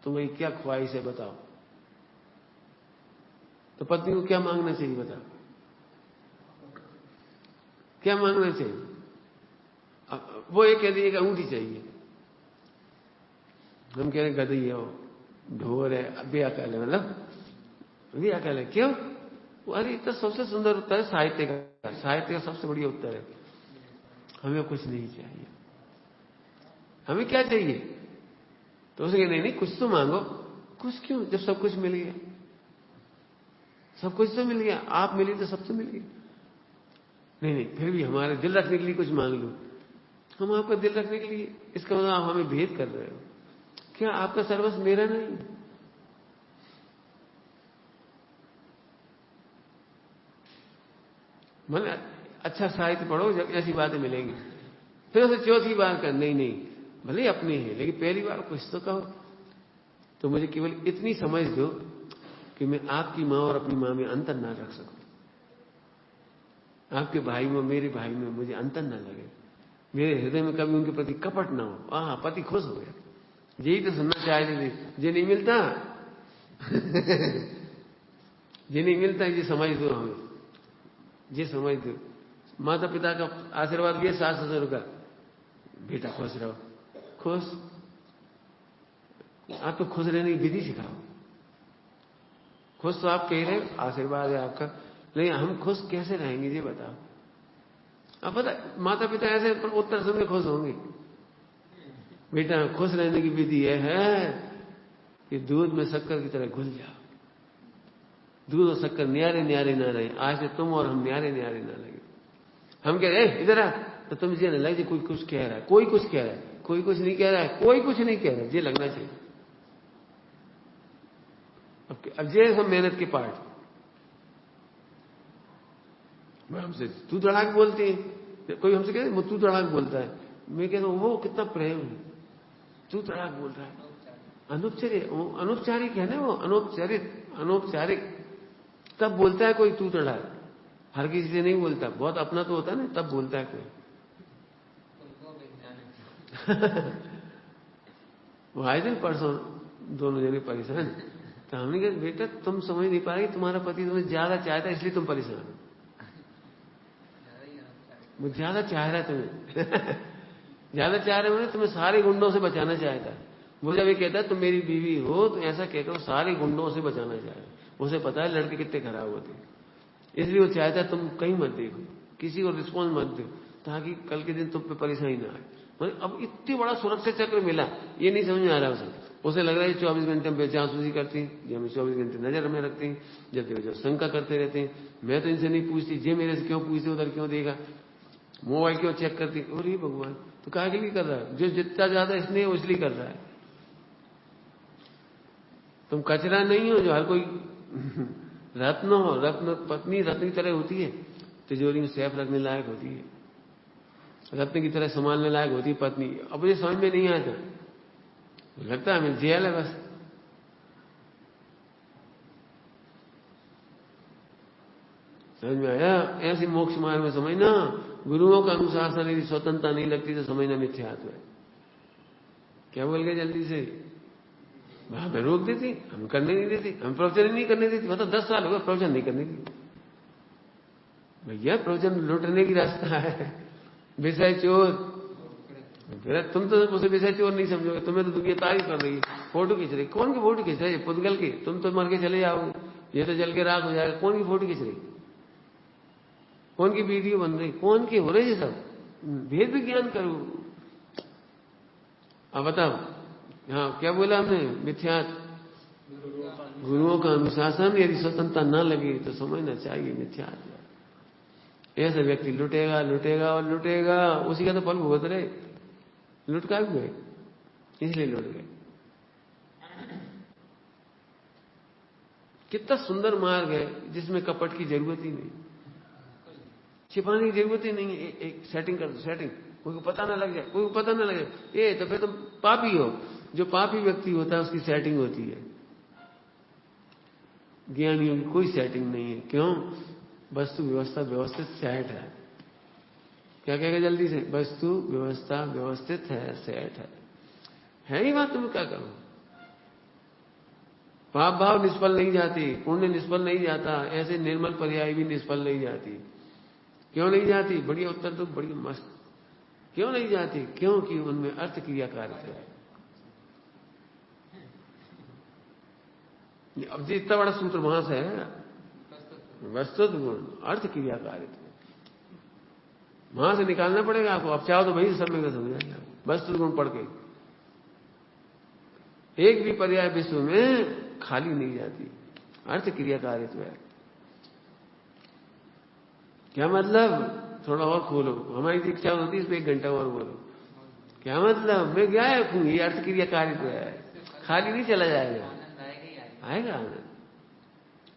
तुम्हारी क्या ख्वाहिश है बताओ। तो पत्नी को क्या मांगना चाहिए बताओ? क्या मांगना चाहिए? वो एक कह दिए कि अंगूठी चाहिए। हम कह रहे गधई है, वो ढोर है, बेअकल है, मतलब बेअकल है। क्यों? अरे इतना सबसे सुंदर उत्तर है साहित्य का। साहित्य का सबसे बढ़िया उत्तर है हमें कुछ नहीं चाहिए। हमें क्या चाहिए? तो उसे नहीं कुछ तो मांगो। कुछ क्यों, जब सब कुछ मिल गया। सब कुछ तो मिल गया, आप मिली तो सब तो मिल गया। नहीं, फिर भी हमारे दिल रखने के लिए कुछ मांग लो। हम आपका दिल रखने के लिए, इसका मतलब आप हमें भेद कर रहे हो। क्या आपका सर्वस्व मेरा नहीं? मतलब अच्छा साहित्य पढ़ो, जब ऐसी बातें मिलेंगी। फिर उसे चौथी बार कर, नहीं भले अपने हैं लेकिन पहली बार कुछ तो कहो। तो मुझे केवल इतनी समझ दो कि मैं आपकी मां और अपनी मां में अंतर ना रख सकूं। आपके भाई में, मेरे भाई में मुझे अंतर ना लगे। मेरे हृदय में कभी उनके प्रति कपट ना हो। पति खुश हो गया। यही तो सुनना चाहते थे। ये नहीं मिलता ये नहीं मिलता, ये समझ दो हमें, ये समझ दो। माता पिता का आशीर्वाद भी 7,000 का, बेटा खुश रहो। खुश? आप तो खुश रहने की विधि सिखाओ। खुश तो आप कह रहे, आशीर्वाद है आपका, लेकिन हम खुश कैसे रहेंगे ये बताओ। अब पता, माता पिता ऐसे उत्तर सुन के खुश होंगे। बेटा खुश रहने की विधि है कि दूध में शक्कर की तरह घुल जाओ। दूध और शक्कर न्यारे न्यारे ना रहे। आज से तुम और हम न्यारे न्यारे ना लगे। हम कह रहे इधर आ, तो तुम ये ना लगे कोई कुछ कह रहा है, कोई कुछ कह रहा है, कोई कुछ नहीं कह रहा है, कोई कुछ नहीं कह रहा है, ये लगना चाहिए। अब ये हम मेहनत के पार्ट। हमसे तू धड़ाक बोलती है, कोई हमसे कहते तू धड़ाक बोलता है। मैं कहता हूं वो कितना प्रेम है, तू धड़ाक बोल रहा है। अनौपचारिक है ना वो, अनौपचारिक तब बोलता है कोई तू धड़ाक। हर किसी से नहीं बोलता, बहुत अपना तो होता है ना, तब बोलता है कोई। वो आए थे परसों, दोनों जने परेशान। तो हमने कहा बेटा तुम समझ नहीं पा रही, तुम्हारा पति तुम्हें ज्यादा चाहता है इसलिए तुम परेशान हो। वो ज्यादा चाह रहा है तुम्हें ज्यादा चाह रहे हो, तुम्हें सारे गुंडों से बचाना चाहता है। वो जब ये कहता है तुम मेरी बीवी हो तो ऐसा कहकर वो सारे गुंडों से बचाना चाहता है। उसे पता है लड़के कितने खराब होते हैं, इसलिए वो चाहता है तुम कहीं मत देखो, किसी को रिस्पॉन्स मत दो, ताकि कल के दिन तुम पे परेशानी ना आए। मतलब अब इतनी बड़ा सुरक्षा चक्र मिला, ये नहीं समझ में आ रहा उसे लग रहा है 24 घंटे में जासूसी करती हैं, ये हमें 24 घंटे नजर में रखती हैं, जब देखो जब शंका करते रहते हैं। मैं तो इनसे नहीं पूछती, ये मेरे से क्यों पूछते, उधर क्यों देगा, मोबाइल क्यों चेक करती। अरे भगवान, तो काहे के लिए कर रहा है? जो जितना ज्यादा स्नेह इसलिए कर रहा है। तुम कचरा नहीं हो जो हर कोई रत्न हो। रत्न पत्नी रत्न की तरह होती है, तिजोरी में सैफ रखने लायक होती है, रत्न की तरह संभालने लायक होती है पत्नी। अब मुझे समझ में नहीं आता, लगता है हमें जेल है बस। समझ में आया? ऐसी मोक्ष मार्ग में समझना, गुरुओं का अनुशासन यदि स्वतंत्रता नहीं लगती तो समझना मिथ्यात्व है। क्या बोल गए जल्दी से? हमें रोक देती, हम करने नहीं देती, हम प्रवचन नहीं करने देती। मतलब 10 साल हो गए प्रवचन नहीं करने दी। भैया प्रवचन लुटने की रास्ता है, विषय चोर। तुम तो उसे विषय चोर नहीं समझोगे, तुम्हें तो दुनिया तारीफ कर रही है, फोटो खींच रही। कौन की फोटो खींच रही है? पुद्गल की। तुम तो मर के चले जाओगे, ये तो जल के राख हो जाएगा। कौन की फोटो खींच रही? कौन की वीडियो बन रही? कौन की हो रही है? सब भेद विज्ञान करो। अब बताओ, हाँ क्या बोला हमने? मिथ्यात्व गुरुओं का अनुशासन यदि स्वतंत्रता न लगे तो समझना चाहिए मिथ्या। ऐसा व्यक्ति लुटेगा लुटेगा और लुटेगा, उसी का तो फल भुगत रहे। लुट का गए, इसलिए लुट गए। कितना सुंदर मार्ग है जिसमें कपट की जरूरत ही नहीं, छिपाने की जरूरत ही नहीं है। एक सेटिंग कर दो, सेटिंग, कोई को पता ना लग जाए, कोई को पता ना लगे, ये तो फिर तुम पापी हो। जो पापी व्यक्ति होता है उसकी सेटिंग होती है, ज्ञानियों की कोई सेटिंग नहीं है। क्यों? वस्तु व्यवस्था व्यवस्थित सेट है। क्या कहेगा जल्दी से? वस्तु व्यवस्था व्यवस्थित है, सेट है ही बात। तुम क्या करो? पाप भाव निष्फल नहीं जाती, पुण्य निष्फल नहीं जाता, ऐसे निर्मल पर्याय भी निष्फल नहीं जाती। क्यों नहीं जाती? बढ़िया उत्तर दो, बढ़िया मस्त। क्यों नहीं जाती? क्योंकि उनमें अर्थ क्रिया कार्य है। अब इतना बड़ा सूत्र वहां से है, वस्तुत गुण अर्थ क्रिया कार्य, वहां से निकालना पड़ेगा आपको। अब चाहो तो वही सब में समझाएंगे वस्तुत गुण पढ़ के। एक भी पर्याय विश्व में खाली नहीं जाती, अर्थ क्रिया कार्य है। क्या मतलब? थोड़ा और खोलो, हमारी दीक्षा होती है इसमें 1 घंटा और बोलो। क्या मतलब? मैं क्या है, ये अर्थ क्रिया कार्य तो है, खाली नहीं चला जाएगा। आएगा आनंद।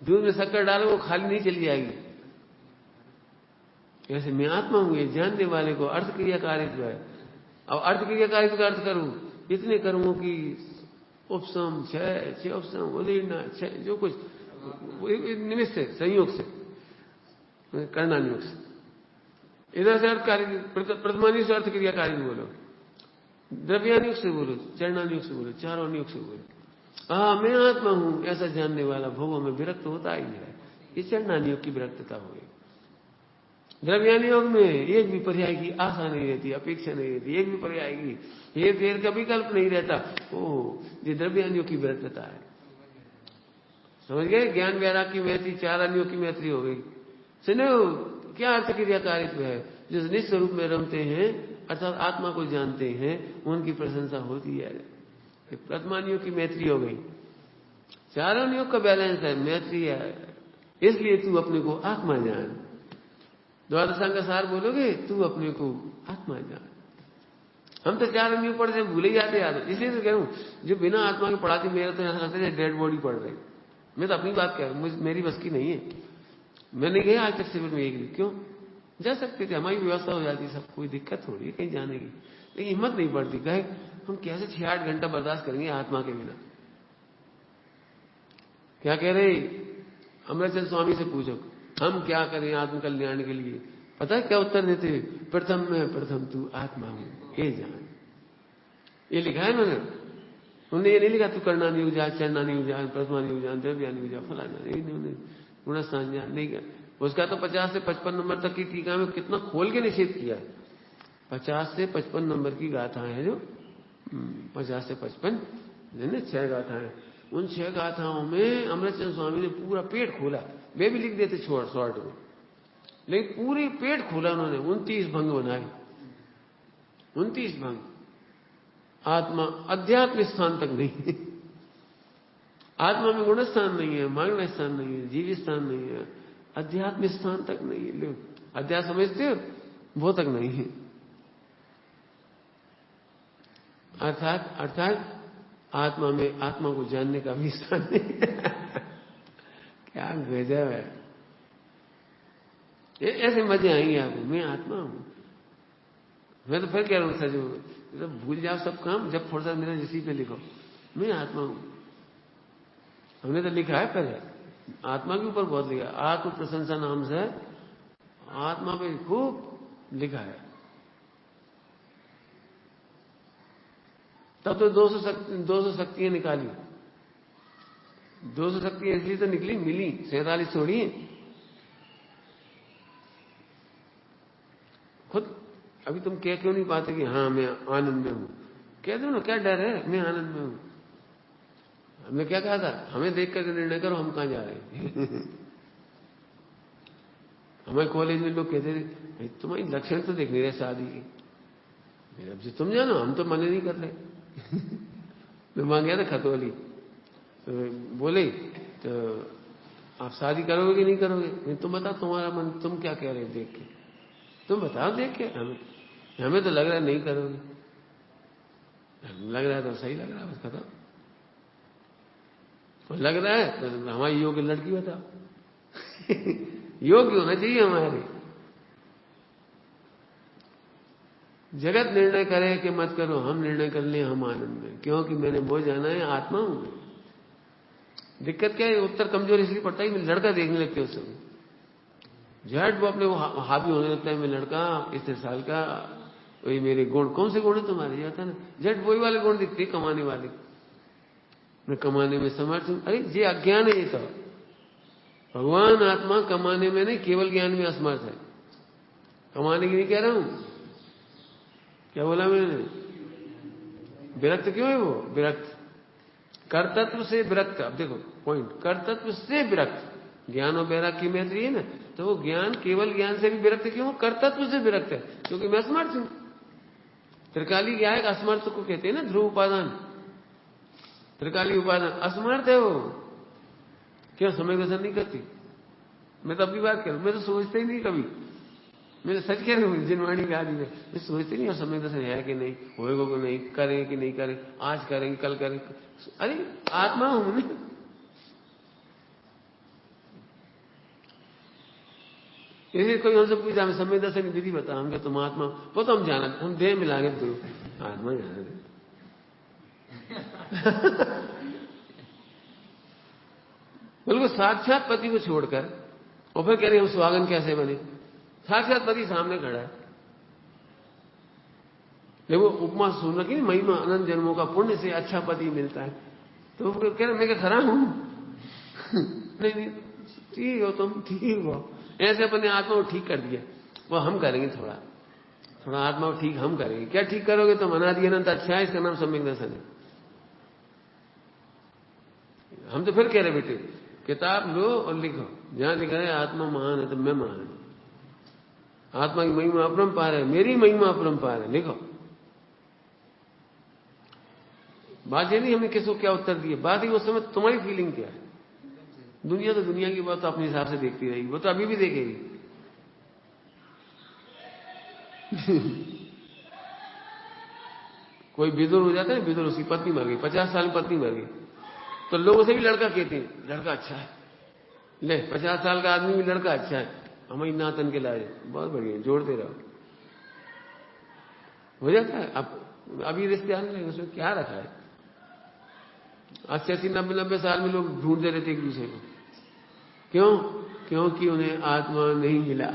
दूध में शक्कर डालो वो खाली नहीं चली जाएगी। ऐसे मैं आत्मा हूं, ये जानने वाले को अर्थ क्रिया कार्य है। अब अर्थ क्रिया कार्य का अर्थ करूं, इतने कर्मों की उपसम छह उपसम उदीर्णा छह, जो कुछ निमित्त से, संयोग से, कर्णानुयोग से, इधर से अर्थ कार्य, प्रथमानुयोग से अर्थ क्रिया कार्य बोलो, द्रव्यानुयोग से बोलो, चरणानुयोग से बोलो, चारों अनुयोग से बोलो। मैं आत्मा हूं ऐसा जानने वाला भोगों में विरक्त होता ही है। ये चरणानुयोग की विरक्तता हो गई। द्रव्यानुयोग में एक भी पर्याय की आशा नहीं रहती, अपेक्षा नहीं रहती, एक भी पर्याय की एक देर का विकल्प नहीं रहता। ये द्रव्यानुयोग की विरक्तता है। समझ गए? ज्ञान वैराग की मैत्री, चार अनुयोग की मैत्री हो गई। सुनो, क्या अर्थ क्रिया कार्य है? जो निज स्वरूप में रमते हैं अर्थात आत्मा को जानते हैं, उनकी प्रशंसा होती है। प्रथमानुयोग की मैत्री हो गई, चारों अनुयोग का बैलेंस है, मैत्री है। इसलिए तू अपने को आत्मा जान। द्वादशांग का सार बोलोगे, तू अपने को आत्मा जान। हम तो चार अनुयोग पढ़ते भूले जाते यार। इसलिए तो कह रहा हूं, जो बिना आत्मा के पढ़ाते मेरे तो ऐसा लगता है डेड बॉडी पढ़ रहे। मैं तो अपनी बात कह रहा हूं, मेरी बस की नहीं है। मैंने गया आज तक शिविर में एक दिन। क्यों? जा सकते थे, हमारी व्यवस्था हो जाती, सब कोई दिक्कत थोड़ी है कहीं जाने की, लेकिन हिम्मत नहीं पड़ती। कहे हम कैसे 6-8 घंटा बर्दाश्त करेंगे आत्मा के बिना? क्या कह रहे अमृतचंद स्वामी से पूछो, हम क्या करें आत्म कल्याण के लिए? पता है क्या उत्तर देते? प्रथम मैं प्रथम तू आत्मा हूं, ये जान। ये लिखा है मैंने, उन्होंने ये नहीं लिखा तू कर्णानुयोग जान, चरणानुयोग जान, प्रथमानुयोग जान, द्रव्यानुयोग जान, फलाना गुणस्थान जान नहीं किया। उसका तो 50 से 55 नंबर तक की टीका में कितना खोल के निषेध किया। 50 से 55 नंबर की गाथाएं हैं, जो 50 से 55 6 गाथाएं। उन 6 गाथाओं में अमृतचंद स्वामी ने पूरा पेट खोला। वे भी लिख देते शॉर्ट में, लेकिन पूरी पेट खोला उन्होंने। 29 भंग बनाए, 29 भंग। आत्मा अध्यात्म स्थान तक नहीं, आत्मा में गुण स्थान नहीं है, मानव स्थान नहीं है, जीव स्थान नहीं है, अध्यात्म स्थान तक नहीं है। लो अध्यात्म समझते हो, वो तक नहीं है। अर्थात आत्मा में आत्मा को जानने का भी स्थान नहीं है। क्या गजब है। ऐसे मजे आएंगे आपको। मैं आत्मा हूं। मैं तो फिर कह रहा हूं सर, जो भूल जाओ सब काम, जब फुर्सत मिले इसी पे लिखो मैं आत्मा हूं। हमने तो लिखा है पहले, आत्मा के ऊपर बहुत लिखा। आत्म प्रशंसा नाम से आत्मा पे खूब लिखा है। तब तो 200 शक्तियां निकाली। 200 शक्तियां इसलिए तो निकली, मिली 47 थोड़ी। खुद अभी तुम कह क्यों नहीं पाते कि हाँ मैं आनंद में हूं? कह दो ना, क्या डर है? मैं आनंद में हूं। हमने क्या कहा था? हमें देख कर निर्णय करो हम कहां जा रहे हैं। हमारे कॉलेज में लोग कहते थे तुम्हारी लक्षण तो देख नहीं रहे शादी की। अब जो तुम जानो, हम तो मने नहीं कर रहे। मैं वहां गया था खतौली, तो बोले तो आप शादी करोगे कि नहीं करोगे? तुम बताओ तुम्हारा मन, तुम क्या कह रहे हो देख के, तुम बताओ देख के। हमें तो लग रहा है नहीं करोगे, लग रहा है तो सही लग रहा है, बस खत्म। लग रहा है तो हमारी योग्य लड़की बताओ योग्य होना चाहिए हमारे। जगत निर्णय करे कि मत करो, हम निर्णय कर लें, हम आनंद में, क्योंकि मैंने वो जाना है आत्मा हूं। दिक्कत क्या है, उत्तर कमजोर इसलिए पड़ता है, मैं लड़का देखने लगते उस समय झट वो अपने वो हावी होने लगता है, मैं लड़का इतने साल का, वही मेरे गुण, कौन से गुण है तुम्हारे, जाता ना झट वही वाले गुण दिखते कमाने वाले, मैं कमाने में समर्थ हूं। अरे ये अज्ञान है, ये तो भगवान आत्मा कमाने में नहीं, केवल ज्ञान में असमर्थ है। कमाने की नहीं कह रहा हूं, क्या बोला मैंने, विरक्त क्यों है वो, विरक्त कर्तत्व से विरक्त। अब देखो पॉइंट, कर्तत्व से विरक्त, ज्ञान और वैराग्य में है ना, तो वो ज्ञान केवल ज्ञान से भी विरक्त क्यों, कर्तत्व से विरक्त है, क्योंकि मैं असमर्थ हूं। त्रिकाली क्या है, असमर्थ को कहते हैं ना, ध्रुव उपादान, त्रिकाली उपादान, असमर्थ है वो। क्यों समय दर्शन नहीं करती? मैं तो अपनी बात करूं, मैं तो सोचता ही नहीं कभी, मैं तो सच कह रहा हूं, जिनवाणी के आदि में मैं सोचते नहीं और समय दर्शन है कि नहीं, होएगा कि नहीं, करें कि नहीं करें, आज करेंगे कल करेंगे। अरे आत्मा हूं ना, इसे कोई हमसे पूछा, हमें समय दर्शन की विधि बता, हम क्या तुम आत्मा, वो तो हम जाना, हम देह मिला के तो आत्मा जाना दे बिल्कुल साक्षात पति को छोड़कर, और फिर कह रहे हम सुहागन कैसे बने, साक्षात पति सामने खड़ा है। देखो उपमा सुन रखी, महिमा अनंत जन्मों का पुण्य से अच्छा पति मिलता है, तो कह रहे मैं क्या खरा हूं नहीं नहीं, ठीक हो तुम, ठीक हो, ऐसे अपने आत्मा को ठीक कर दिया। वो हम करेंगे थोड़ा थोड़ा आत्मा को ठीक हम करेंगे। क्या ठीक करोगे तुम, अनादि अनंत अच्छा है, इसका नाम सम्यक दर्शन है। हम तो फिर कह रहे बेटे किताब लो और लिखो, जहां लिखा है आत्मा महान है तो मैं महान हूं, आत्मा की महिमा अपरंपार है, मेरी महिमा अपरंपार है, लिखो। बात ये नहीं हमने किसको क्या उत्तर दिया, बात ही उस समय तुम्हारी फीलिंग क्या है। दुनिया तो दुनिया की बात तो अपने हिसाब से देखती रहेगी, वो तो अभी भी देखेगी कोई विदुर हो जाता है, विदुर उसकी पत्नी मर गई, 50 साल में पत्नी मर गई, तो लोग उसे भी लड़का कहते हैं, लड़का अच्छा है, ले 50 साल का आदमी भी लड़का अच्छा है, हमारी नातन के लाए, बहुत बढ़िया, जोड़ते रहो, हो जाता है। अब अभी रिश्ते आने लगे, उसमें क्या रखा है, 80-80, 90-90 साल में लोग ढूंढते रहते एक दूसरे को, क्यों, क्योंकि उन्हें आत्मा नहीं मिला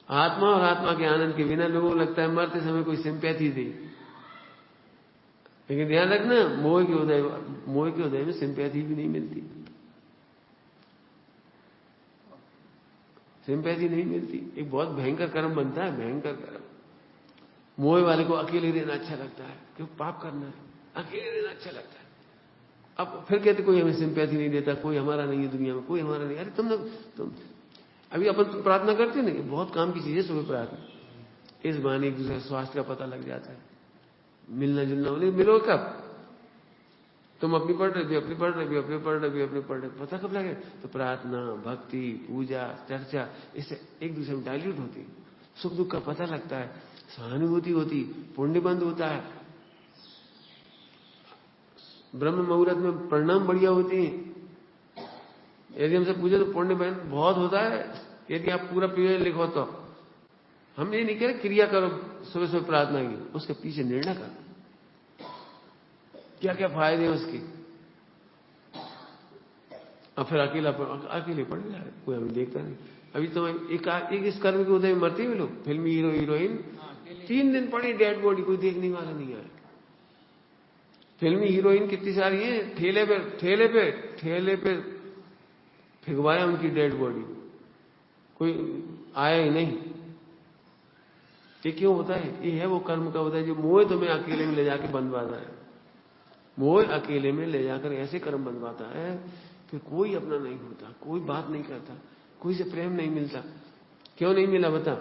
आत्मा और आत्मा के आनंद के बिना लोगों को लगता है मरते समय कोई सिंपैथी दी, लेकिन ध्यान रखना मोह के उदय में सिंपैथी भी नहीं मिलती, सिंपैथी नहीं मिलती, एक बहुत भयंकर कर्म बनता है, भयंकर कर्म। मोह वाले को अकेले रहना अच्छा लगता है, क्यों, पाप करना है, अकेले रहना अच्छा लगता है। अब फिर कहते कोई हमें सिंपैथी नहीं देता, कोई हमारा नहीं है दुनिया में, कोई हमारा नहीं। अरे तुम अभी अपन प्रार्थना करते नहीं, बहुत काम की चीज है सुबह प्रार्थना, इस बहाने एक दूसरे स्वास्थ्य का पता लग जाता है, मिलना जुलना होने, मिलो कब, तुम अपनी पढ़ रहे भी, अपनी पढ़ रहे भी, अपने पढ़ रहे भी, अपने पढ़ रहे, पता कब लगे, तो प्रार्थना, भक्ति, पूजा, चर्चा, इससे एक दूसरे में डाइल्यूट होती, सुख दुख का पता लगता है, सहानुभूति होती, पुण्य बंद होता है, ब्रह्म मुहूर्त में परिणाम बढ़िया होती है। यदि हमसे पूछे तो पुण्य बहुत होता है, यदि आप पूरा पीरियड लिखो तो। हम ये नहीं कह रहे क्रिया करो सुबह सुबह प्रार्थना की, उसके पीछे निर्णय करो क्या क्या फायदे हैं उसके। अब फिर अकेले पड़ गया, कोई हमें देखता नहीं। अभी तो एक इस कर्म के उदय में मरते हुए लोग, फिल्मी हीरो हीरोइन 3 दिन पड़ी डेड बॉडी, कोई देखने वाला नहीं आया। फिल्मी हीरोइन कितनी सारी हैं, ठेले पे फिगवाया उनकी डेड बॉडी, कोई आया ही नहीं। ये क्यों होता है, ये है वो कर्म का होता है जो मोह तुम्हें अकेले में ले जाके बंधवाता है, मोह अकेले में ले जाकर ऐसे कर्म बंधवाता है कि कोई अपना नहीं होता, कोई बात नहीं करता, कोई से प्रेम नहीं मिलता। क्यों नहीं मिला बता,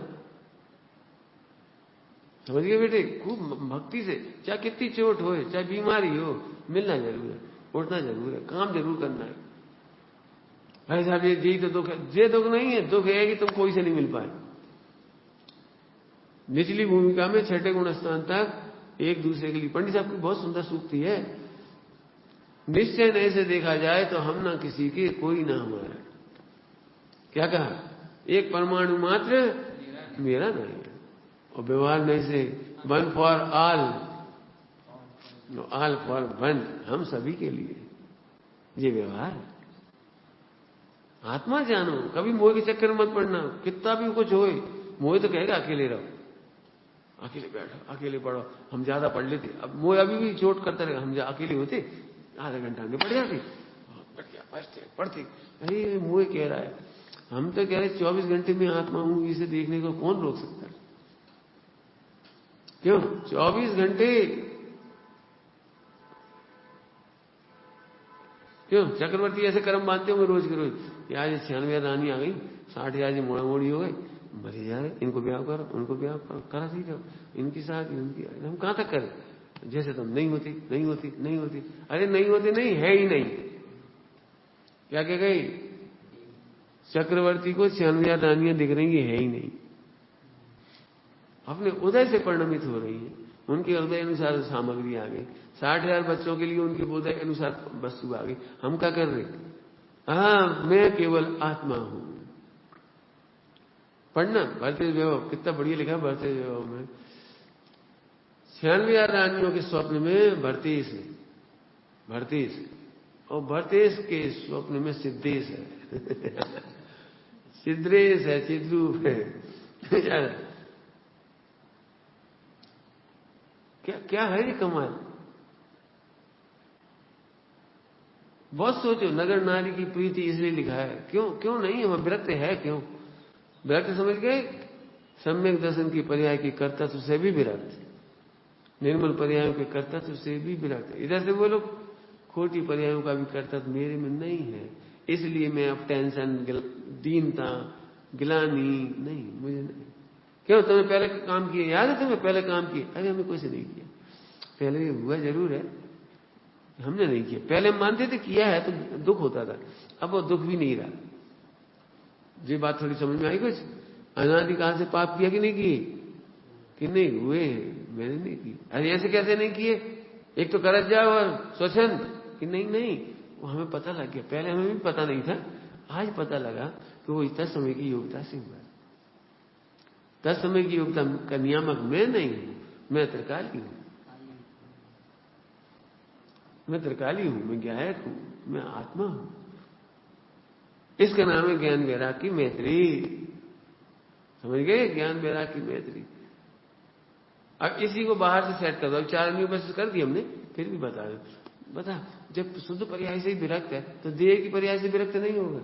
समझ गए बेटे, खूब भक्ति से, चाहे कितनी चोट हो, चाहे बीमारी हो, मिलना जरूर है। उठना जरूर है, काम जरूर करना है। भाई साहब यही तो दुख है, ये दुख नहीं है, दुख है कि तुम कोई से नहीं मिल पाए। निचली भूमिका में छठे गुण स्थान तक एक दूसरे के लिए। पंडित साहब की बहुत सुंदर सूक्ति है, निश्चय नए से देखा जाए तो हम ना किसी के, कोई ना हमारा। क्या कहा? एक परमाणु मात्र मेरा नहीं है। और व्यवहार नहीं से one for all, all for one, हम सभी के लिए ये व्यवहार। आत्मा जानो, कभी मोह के चक्कर में मत पड़ना। कितना भी कुछ होए, मोह तो कहेगा अकेले रहो, अकेले बैठो, अकेले पढ़ो। हम ज्यादा पढ़ लेते, अब मोह अभी भी चोट करता रहे। हम अकेले होते आधा घंटा में पढ़ जाते, पढ़ते। अरे मोह कह रहा है, हम तो कह रहे 24 घंटे में आत्मा हूं, इसे देखने को कौन रोक सकता है? क्यों 24 घंटे? क्यों चक्रवर्ती ऐसे कर्म बांधते होंगे रोज के रोज, यार ये 96 रानी आ गई, 60 आज मोड़ा मोड़ी हो गई, मरे जा रहे, इनको ब्याह करो, उनको ब्याह करो, करा दी जाओ, इनकी शादी उनकी। हम कहां तक करें? जैसे तुम नहीं होती, नहीं होती, नहीं होती। अरे नहीं होती नहीं है ही नहीं। क्या कह गई? चक्रवर्ती को 96 रानियां दिख रही है ही नहीं, अपने उदय से परिणमित हो रही है। उनके उदय अनुसार सामग्री आ गई, 60,000 बच्चों के लिए उनके उदय अनुसार वस्तु आ गई। हम क्या कर रहे? हाँ, मैं केवल आत्मा हूं। पढ़ना भरते वैभव, कितना बढ़िया लिखा भरते वैभव में। 96 रानियों के स्वप्न में भरतेश है, भरतेश, और भरतेश के स्वप्न में सिद्धेश है सिद्धेश है, चिद्रूप है क्या क्या है ये कमाल। बहुत सोचो, नगर नारी की प्रीति इसलिए लिखा है, क्यों क्यों नहीं है? विरक्त है क्यों? विरक्त समझ गए? सम्यक दर्शन की पर्याय की कर्तव्य से भी विरक्त, निर्मल पर्यायों के कर्तव्य से भी विरक्त। इधर से बोलो खोटी पर्यायों का भी कर्तव्य मेरे में नहीं है, इसलिए मैं अब टेंशन, दीनता, गिलानी नहीं, मुझे नहीं। क्यों? तुम्हें पहले काम किए, याद है तुम्हें पहले काम किए? अरे हमें कुछ नहीं किया। पहले हुआ जरूर है, हमने नहीं किया। पहले हम मानते थे किया है तो दुख होता था, अब वो दुख भी नहीं रहा। ये बात थोड़ी समझ में आई कुछ? अनादिकाल से पाप किया कि नहीं किए? कि नहीं हुए? मैंने नहीं किए। अरे ऐसे कैसे नहीं किए? एक तो करत जाओ और स्वच्छंद कि नहीं नहीं, वो हमें पता लग गया। पहले हमें भी पता नहीं था, आज पता लगा कि वो इतना समय की योग्यता से हुआ। 10 समय की योग्यता का नियामक मैं नहीं हूं, मैं त्रिकाली हूं, मैं त्रिकाली हूं, मैं ज्ञायक हूं, मैं आत्मा हूं। इसका नाम है ज्ञान वैराग की मैत्री। समझ गए? ज्ञान वैराग की मैत्री। अब इसी को बाहर से सेट कर दो। 4 आदमियों पर कर दी हमने, फिर भी बता दो। बता, जब शुद्ध पर्याय से ही विरक्त है तो देह की पर्याय से विरक्त नहीं होगा।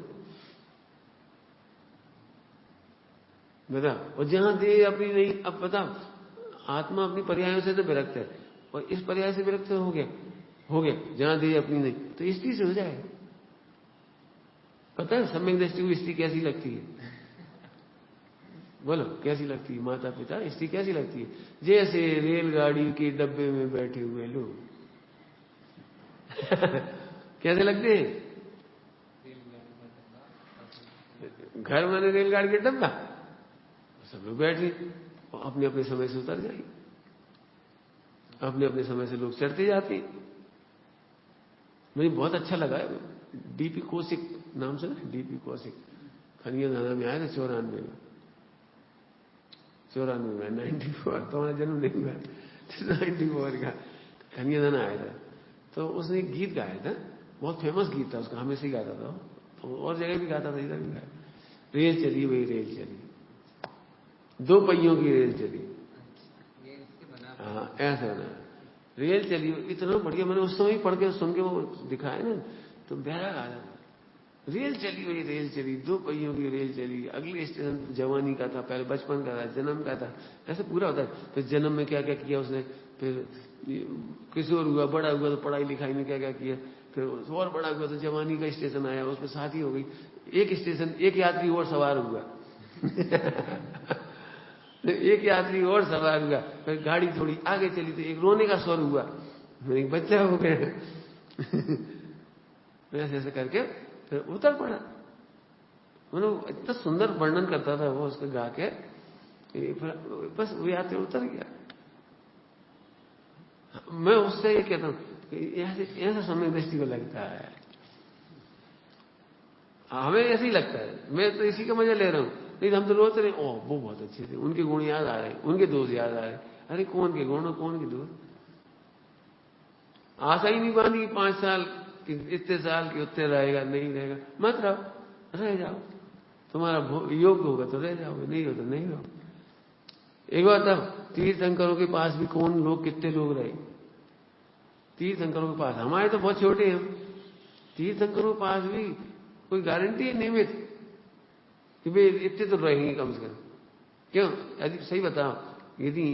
बता, और जहां देह अपनी नहीं, अब बता, आत्मा अपनी पर्यायों से तो विरक्त है, और इस पर्याय से विरक्त हो गया, हो गया। जहां देह अपनी नहीं तो स्त्री से हो जाएगा। पता है सम्यक दृष्टि को स्त्री कैसी लगती है? बोलो कैसी लगती है? माता पिता, स्त्री कैसी लगती है? जैसे रेलगाड़ी के डब्बे में बैठे हुए लोग कैसे लगते हैं? घर में रेलगाड़ी के डब्बा, सब लोग बैठे और अपने अपने समय से उतर जाएंगे, अपने अपने समय से लोग चढ़ते जाते हैं। मुझे बहुत अच्छा लगा है, डीपी कौशिक नाम से ना, डीपी कौशिक खनिया दाना में आया था 94 में, 94 तुम्हारा जन्म नहीं हुआ 94 का खनिया दाना आया था। तो उसने एक गीत गाया था, बहुत फेमस गीत था उसका, हमेशा ही गाता था, तो और जगह भी गाता था, इधर भी गाया। रेल चली वही रेल चली, 2 पहियों की रेल चली। हाँ ऐसा ना, रेल चली, इतना बढ़िया। मैंने उस समय पढ़ के सुन के वो दिखाया ना तो बैराग आ जाता। रेल चली वही रेल चली, 2 पहियों की रेल चली। अगले स्टेशन जवानी का था, पहले बचपन का था, जन्म का था, ऐसे पूरा होता है। फिर जन्म में क्या क्या किया उसने, फिर किशोर हुआ, बड़ा हुआ तो पढ़ाई लिखाई में क्या क्या किया, फिर और बड़ा हुआ तो जवानी का स्टेशन आया, उसमें शादी हो गई। एक स्टेशन एक यात्री और सवार हुआ एक यात्री और सवार हुआ, फिर गाड़ी थोड़ी आगे चली तो एक रोने का स्वर हुआ, एक बच्चा हो गया ऐसे ऐसे करके फिर उतर पड़ा। उन्होंने इतना सुंदर वर्णन करता था वो उसको गा के, बस वो यात्री उतर गया। मैं उससे ये कहता हूं ऐसा समय दृष्टि को लगता है, हमें ऐसे ही लगता है। मैं तो इसी का मजा ले रहा हूं, नहीं तो हम तो रोते रहे, ओह वो बहुत अच्छे थे, उनके गुण याद आ रहे, उनके दोष याद आ रहे। अरे कौन के गुण और कौन के दोष? आशा ही नहीं बांधी 5 साल कि इतने साल की उतने रहेगा, नहीं रहेगा, मत रहो, रह जाओ। तुम्हारा योग्य होगा तो रह जाओगे, नहीं हो तो नहीं रहो। एक बार तब तीर्थंकरों के पास भी कौन लोग, कितने लोग रहे तीर्थंकरों के पास। हमारे तो बहुत छोटे हैं, तीर्थंकरों के पास भी कोई गारंटी है नियमित कि भाई इतने तो रहेंगे कम से कम। क्यों? यदि सही बताओ, यदि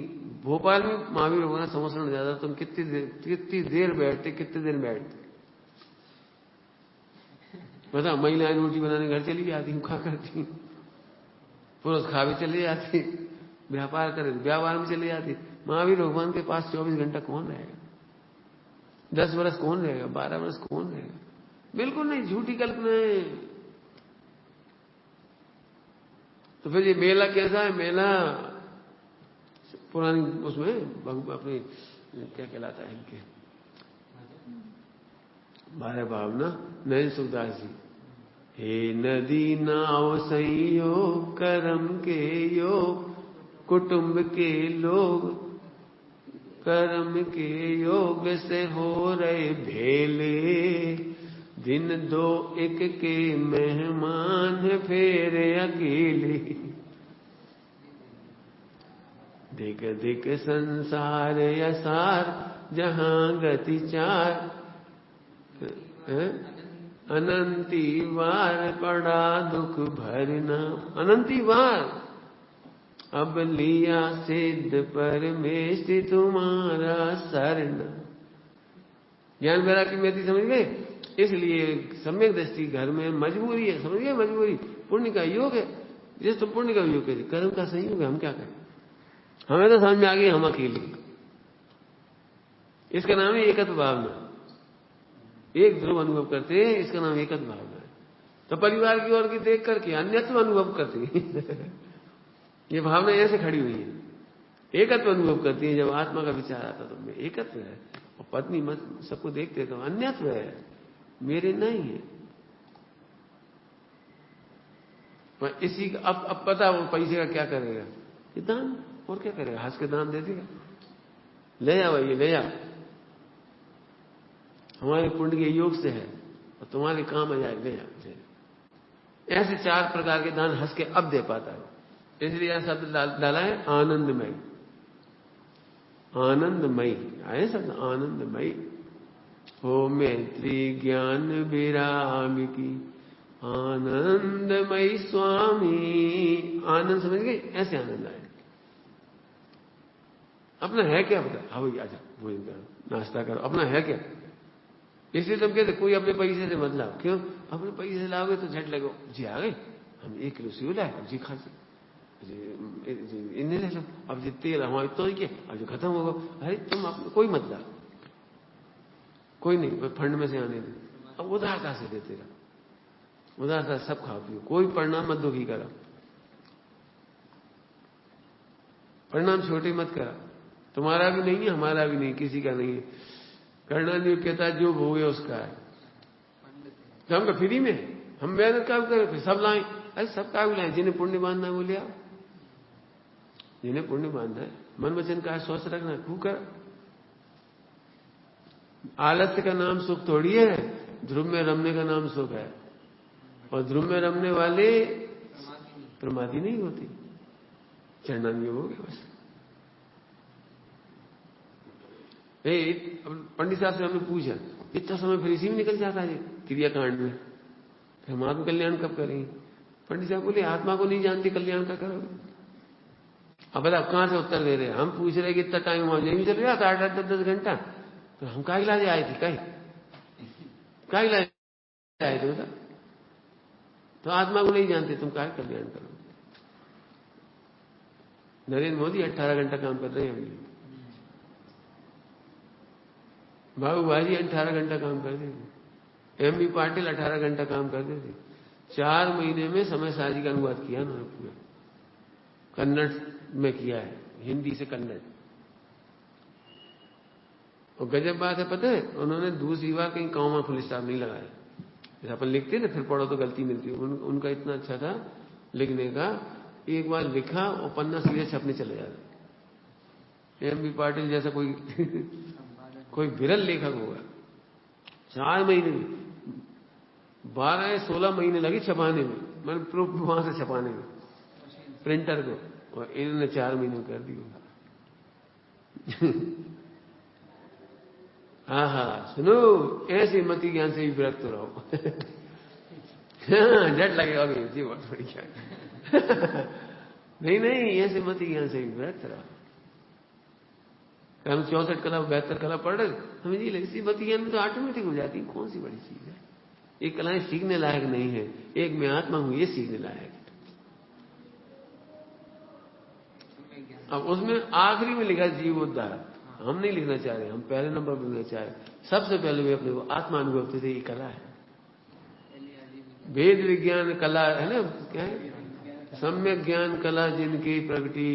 भोपाल में महावीर भगवान समस्रण ज्यादा, तुम कितनी देर बैठते, कितने दिन बैठते बताओ? महिलाएं रोटी बनाने घर चली जाती, खा करती, पुरुष खा भी चले जाती, व्यापार करे व्यापार में चले जाती। महावीर भगवान के पास 24 घंटा कौन रहेगा? 10 वर्ष कौन रहेगा? 12 वर्ष कौन रहेगा? बिल्कुल नहीं, झूठी कल्पना है। तो फिर ये मेला कैसा है? मेला पुरानी उसमें अपनी क्या कहलाता है इनके 12 भावना नयन सुखदास जी। हे नदी नाव संयोग कर्म के योग, कुटुंब के लोग कर्म के योग से हो रहे भेले, दिन दो एक के मेहमान फेरे अकेले। दिक दिक संसार यसार, जहां गति चार, अनंती बार पड़ा दुख भरना। अनंती बार अब लिया सिद्ध परमेश्वर तुम्हारा शरण। ज्ञान वैराग्य में समझ गए? इसलिए सम्यक दृष्टि घर में मजबूरी है, समझ गए? मजबूरी पुण्य का योग है। जिस तो पुण्य का योग है, कर्म का संयोग है। हम क्या करें? हमें तो समझ में आ गई हम अकेले। इसका नाम है एकत्व भावना। एक ध्रुव अनुभव करते हैं, इसका नाम एकत्व भावना है। तो परिवार की ओर की देख करके अन्यत्व अनुभव करते हैं। ये भावना ऐसे खड़ी हुई है, एकत्व अनुभव करती है। जब आत्मा का विचार आता तो मैं एकत्व है, और पत्नी मत सबको देखते तो अन्यत्व है, मेरे नहीं है। पर इसी का अब पता वो पैसे का क्या करेगा? ये दान, और क्या करेगा? हंस के दान दे देगा, ले जाओ ये ले जाओ, हमारे पुण्य के योग से है और तुम्हारे काम आ जाए, ले जाओ। ऐसे 4 प्रकार के दान हंस के अब दे पाता है। इसलिए यह शब्द डाला है आनंदमय। आनंदमय आए शब्द, आनंदमय। हो मैत्री ज्ञान विराग की आनंदमय स्वामी। आनंद समझ गए? ऐसे आनंद आए। अपना है क्या? बता, हाँ भाई आजा भोजन करो, नाश्ता करो, अपना है क्या? इसलिए तुम कहते कोई अपने पैसे से मत लाओ। क्यों? अपने पैसे से लाओगे तो झट लगो, जी आ गए, हम 1 किलो सेव लाए, अब जी खा से इन्हें ले लो, अब जी तेल हमारे तो नहीं, अब जो खत्म होगा। अरे तुम अपने कोई मत लाओ, कोई नहीं, फंड में से आने दे। अब उदारता से देते रहो, उदारता सब खाओ पियो, कोई परिणाम मत दुखी करो, परिणाम छोटे मत करा। तुम्हारा भी नहीं है, हमारा भी नहीं, किसी का नहीं है। करना नहीं कहता है जो भोगे उसका है। तो हम फ्री में, हम मेहनत काम करें, फिर सब लाएं। अरे सब का भी लाएं, जिन्हें पुण्य बांधना है वो ले आओ, जिन्हें पुण्य बांधना है। मन वचन का स्वस्थ रखना है, खूब कर। आलस्य का नाम सुख थोड़ी है, ध्रुव में रमने का नाम सुख है। और ध्रुव में रमने वाले प्रमादी नहीं होती, चरणान्य हो गए बस। पंडित साहब से हमने पूछा, इतना समय फिर इसी में निकल जाता है क्रियाकांड में, फिर हम आत्मकल्याण कब करेंगे? पंडित साहब बोले आत्मा को नहीं जानती, कल्याण का करोगे? अब बताओ कहां से उत्तर दे रहे हैं? हम पूछ रहे कि इतना टाइम वहां यही चल रहा था, 8-8, 10-10 घंटा, तो हम का इलाज आए थे? का इलाज आए थे? बता, तो आत्मा को नहीं जानते, तुम क्या कल्याण करोगे? नरेंद्र मोदी 18 घंटा काम कर रहे हैं अभी, बाबू भाई 18 घंटा काम कर रहे हैं। एम.बी. पाटिल 18 घंटा काम करते थे। 4 महीने में समय साजी का अनुवाद किया उन्होंने पूरा, कन्नड़ में किया है, हिंदी से कन्नड़। और गजब बात है, पता है उन्होंने दूसरी बार कहीं कॉमा फुल स्टॉप नहीं लगाया। जैसे अपन लिखते ना फिर पढ़ो तो गलती मिलती है, उनका इतना अच्छा था लिखने का, एक बार लिखा और पन्ना सीधे छपने चले जाते। एम.बी. पाटिल जैसा कोई विरल लेखक होगा। 4 महीने में 12 या 16 महीने लगे छपाने में, मैंने प्रूफ वहां से छपाने में प्रिंटर को, और इन्होंने 4 महीने में कर दिया। हाँ हाँ, सुनो, ऐसे मति ज्ञान से भी विरक्त रहो। झट लगेगा जी, बहुत बढ़िया। नहीं, ऐसे मति ज्ञान से भी विरक्त रहो। हम 64 कला 72 कला पढ़ रहे, हमें जी लगी मति ज्ञान में तो ऑटोमेटिक हो जाती, कौन सी बड़ी चीज है। ये कलाएं सीखने लायक नहीं है, एक मैं आत्मा हूं ये सीखने लायक। अब उसमें आखिरी में लिखा जीवोद्धार, हम नहीं लिखना चाह रहे, हम पहले नंबर पर लिखना चाह रहे। सबसे पहले वे अपने को आत्मा अनुभव थे, ये कला है। वेद विज्ञान कला है ना, क्या है, सम्यक ज्ञान कला जिनकी प्रगति।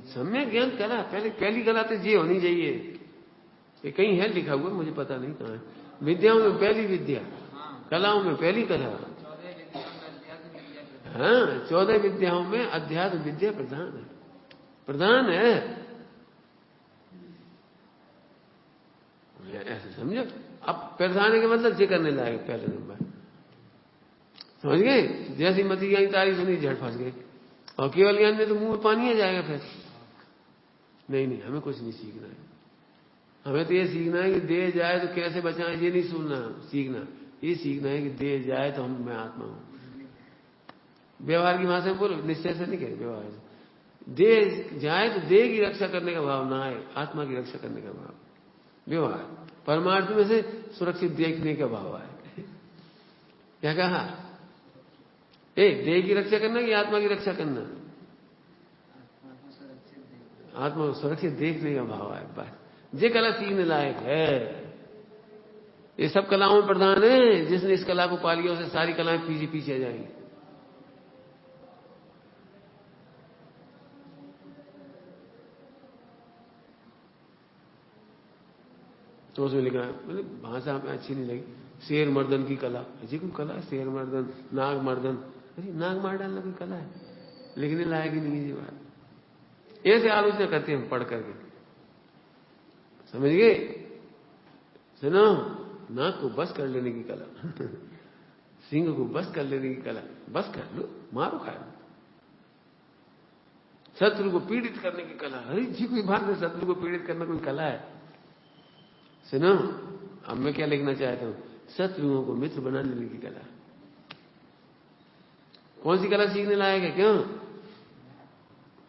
सम्यक ज्ञान कला पहली कला तो ये होनी चाहिए। ये कहीं है लिखा हुआ, मुझे पता नहीं कहाँ है। विद्याओं में पहली विद्या, कलाओं में पहली कला। हाँ, 14 विद्याओं में अध्यात्म विद्या प्रधान है। ऐसे समझो। अब प्रधान का मतलब जे करने लायक पहले नंबर, समझ गए। जैसी मति ज्ञान की तारीफ सुनी झट फंस गए, और केवल ज्ञान में तो मुंह में पानी आ जाएगा फिर। नहीं, हमें कुछ नहीं सीखना है। हमें तो ये सीखना है कि देह जाए तो कैसे बचाएं, ये नहीं सीखना। ये सीखना है कि देह जाए तो मैं आत्मा हूं। व्यवहार की भाषा में बोलो, निश्चय से नहीं कहे, व्यवहार से। देह जाए तो देह की रक्षा करने का भाव ना आए, आत्मा की रक्षा करने का भाव। व्यवहार परमार्थ में से सुरक्षित देखने का भाव आए। क्या कहा, देह की रक्षा करना कि आत्मा की रक्षा करना? आत्मा को सुरक्षित देखने का भाव आए, बस। ये कला सीखने लायक है। ये सब कलाओं में प्रधान है। जिसने इस कला को पा लिया उसे सारी कलाएं पीछे आ जाएंगी। तो उसमें लिखा है, मतलब भाषा हमें अच्छी नहीं लगी, शेर मर्दन की कला। अजी कोई कला, शेर मर्दन, नाग मर्दन। अरे नाग मार डालना कोई कला है? लिखने लायक ही नहीं है ये बात। ऐसे आलोचना करते हैं हम पढ़ करके, समझ गए। सुनो, नाग को बस कर लेने की कला, सिंह को बस कर लेने की कला। बस कर लो, मारो खाओ। शत्रु को पीड़ित करने की कला। अरे जी कोई बात नहीं, शत्रु को पीड़ित करना कोई कला है? सुनो, अब मैं क्या लिखना चाहता हूं, शत्रुओं को मित्र बना लेने की कला। कौन सी कला सीखने लायक है? क्यों?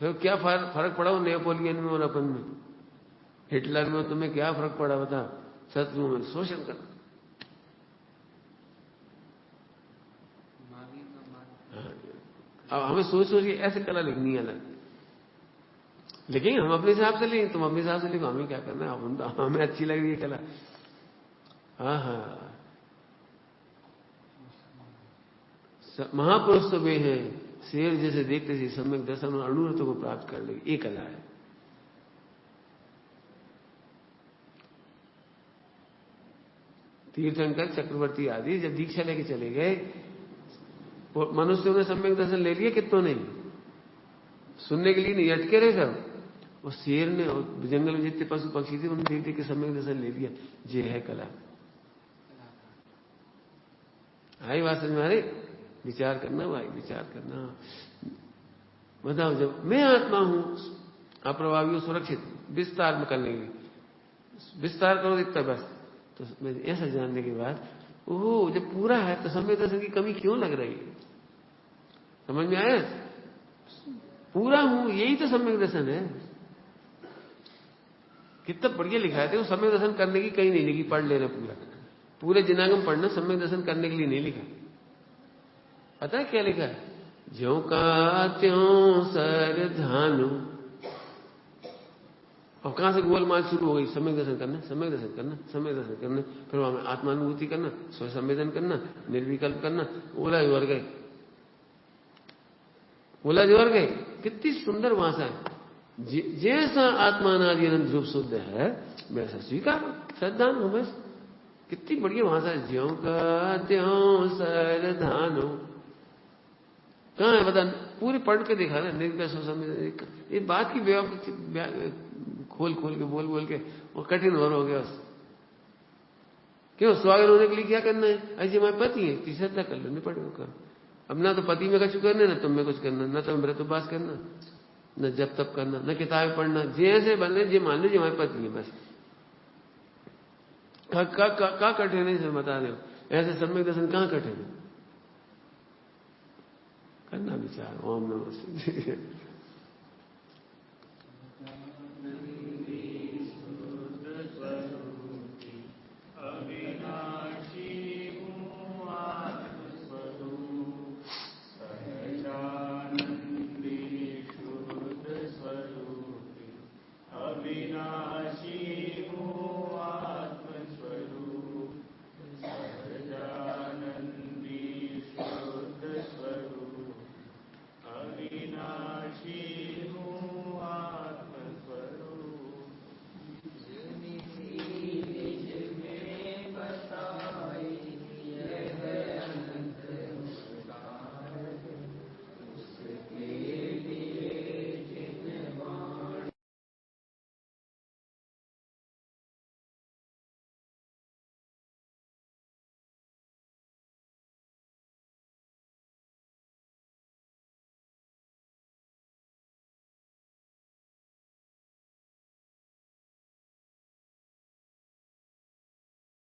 फिर क्या फर्क पड़ा नेपोलियन में और अपन में, हिटलर में? तुम्हें क्या फर्क पड़ा बता? शत्रुओं में शोषण करना। अब हमें सोच के ऐसे कला लिखनी है अलग। लेकिन हम अपने हिसाब से लेंगे, तुम अपने हिसाब से लिखो, हमें क्या करना है। हमें अच्छी लग रही है कला। हाँ, महापुरुष तो वे हैं, शेर जैसे देखते थे सम्यक दर्शन और अणुरतों को प्राप्त कर लेगी, ये कला है। तीर्थंकर चक्रवर्ती आदि जब दीक्षा लेके चले गए, मनुष्यों ने सम्यक दर्शन ले लिया, कितनों नहीं सुनने के लिए नहीं, अटके रहे सब। और शेर ने और जंगल में जितने पशु पक्षी थे उन्होंने देख के सम्यक दर्शन ले लिया। ये है कला। आई बात समझ में आ रही? विचार करना भाई, विचार करना। बताओ, जब मैं आत्मा हूं अप्रभावी और सुरक्षित, विस्तार में करने के लिए विस्तार करो इतना बस। तो ऐसा जानने के बाद ओह, जब पूरा है तो सम्यक दर्शन की कमी क्यों लग रही है? समझ में आया? पूरा हूं, यही तो सम्यक दर्शन है। कितना बढ़िया लिखा है। वो सम्यक दर्शन करने की कहीं नहीं लिखी, पढ़ लेना पूरे जिनागम पढ़ना, सम्यक दर्शन करने के लिए नहीं लिखा। पता है क्या लिखा है? ज्यों का त्यों सर धानु, अब कहां से गोलमाल शुरू हो गई? सम्यक दर्शन करना, सम्यक दर्शन करना, सम्यक दर्शन करना, फिर वहां आत्मानुभूति करना, स्व संवेदन करना, निर्विकल्प करना, ओला जोर गए, ओला जोर गए। कितनी सुंदर भाषा है। जैसा आत्मानादि अनंत रूप शुद्ध है वैसा स्वीकार श्रद्धानु बस। कितनी बढ़िया भाषा है। ज्यों का त्यों सरधानो। कहां है बता? पूरे पढ़ के दिखा रहे निर्विकल्प स्व संवेदन। ये बात की खोल खोल के बोल बोल के वो कठिन हो गया। क्यों? स्वागत होने के लिए क्या करना है? ऐसे हमारे पति है, तीसरा तक कर लो, नहीं पड़ेगा करो। अब ना तो पति में कुछ करना, ना तुम में कुछ करना, ना तो व्रत उपवास करना, न जब तब करना, न किताबें पढ़ना। जैसे बने जे मान लीजिए हमारे पति है बस। का कठिन है इसे बता रहे हो। ऐसे सम्यक दर्शन कहां कठिन है? करना विचार। ओम नमः शिवाय। अविनाशी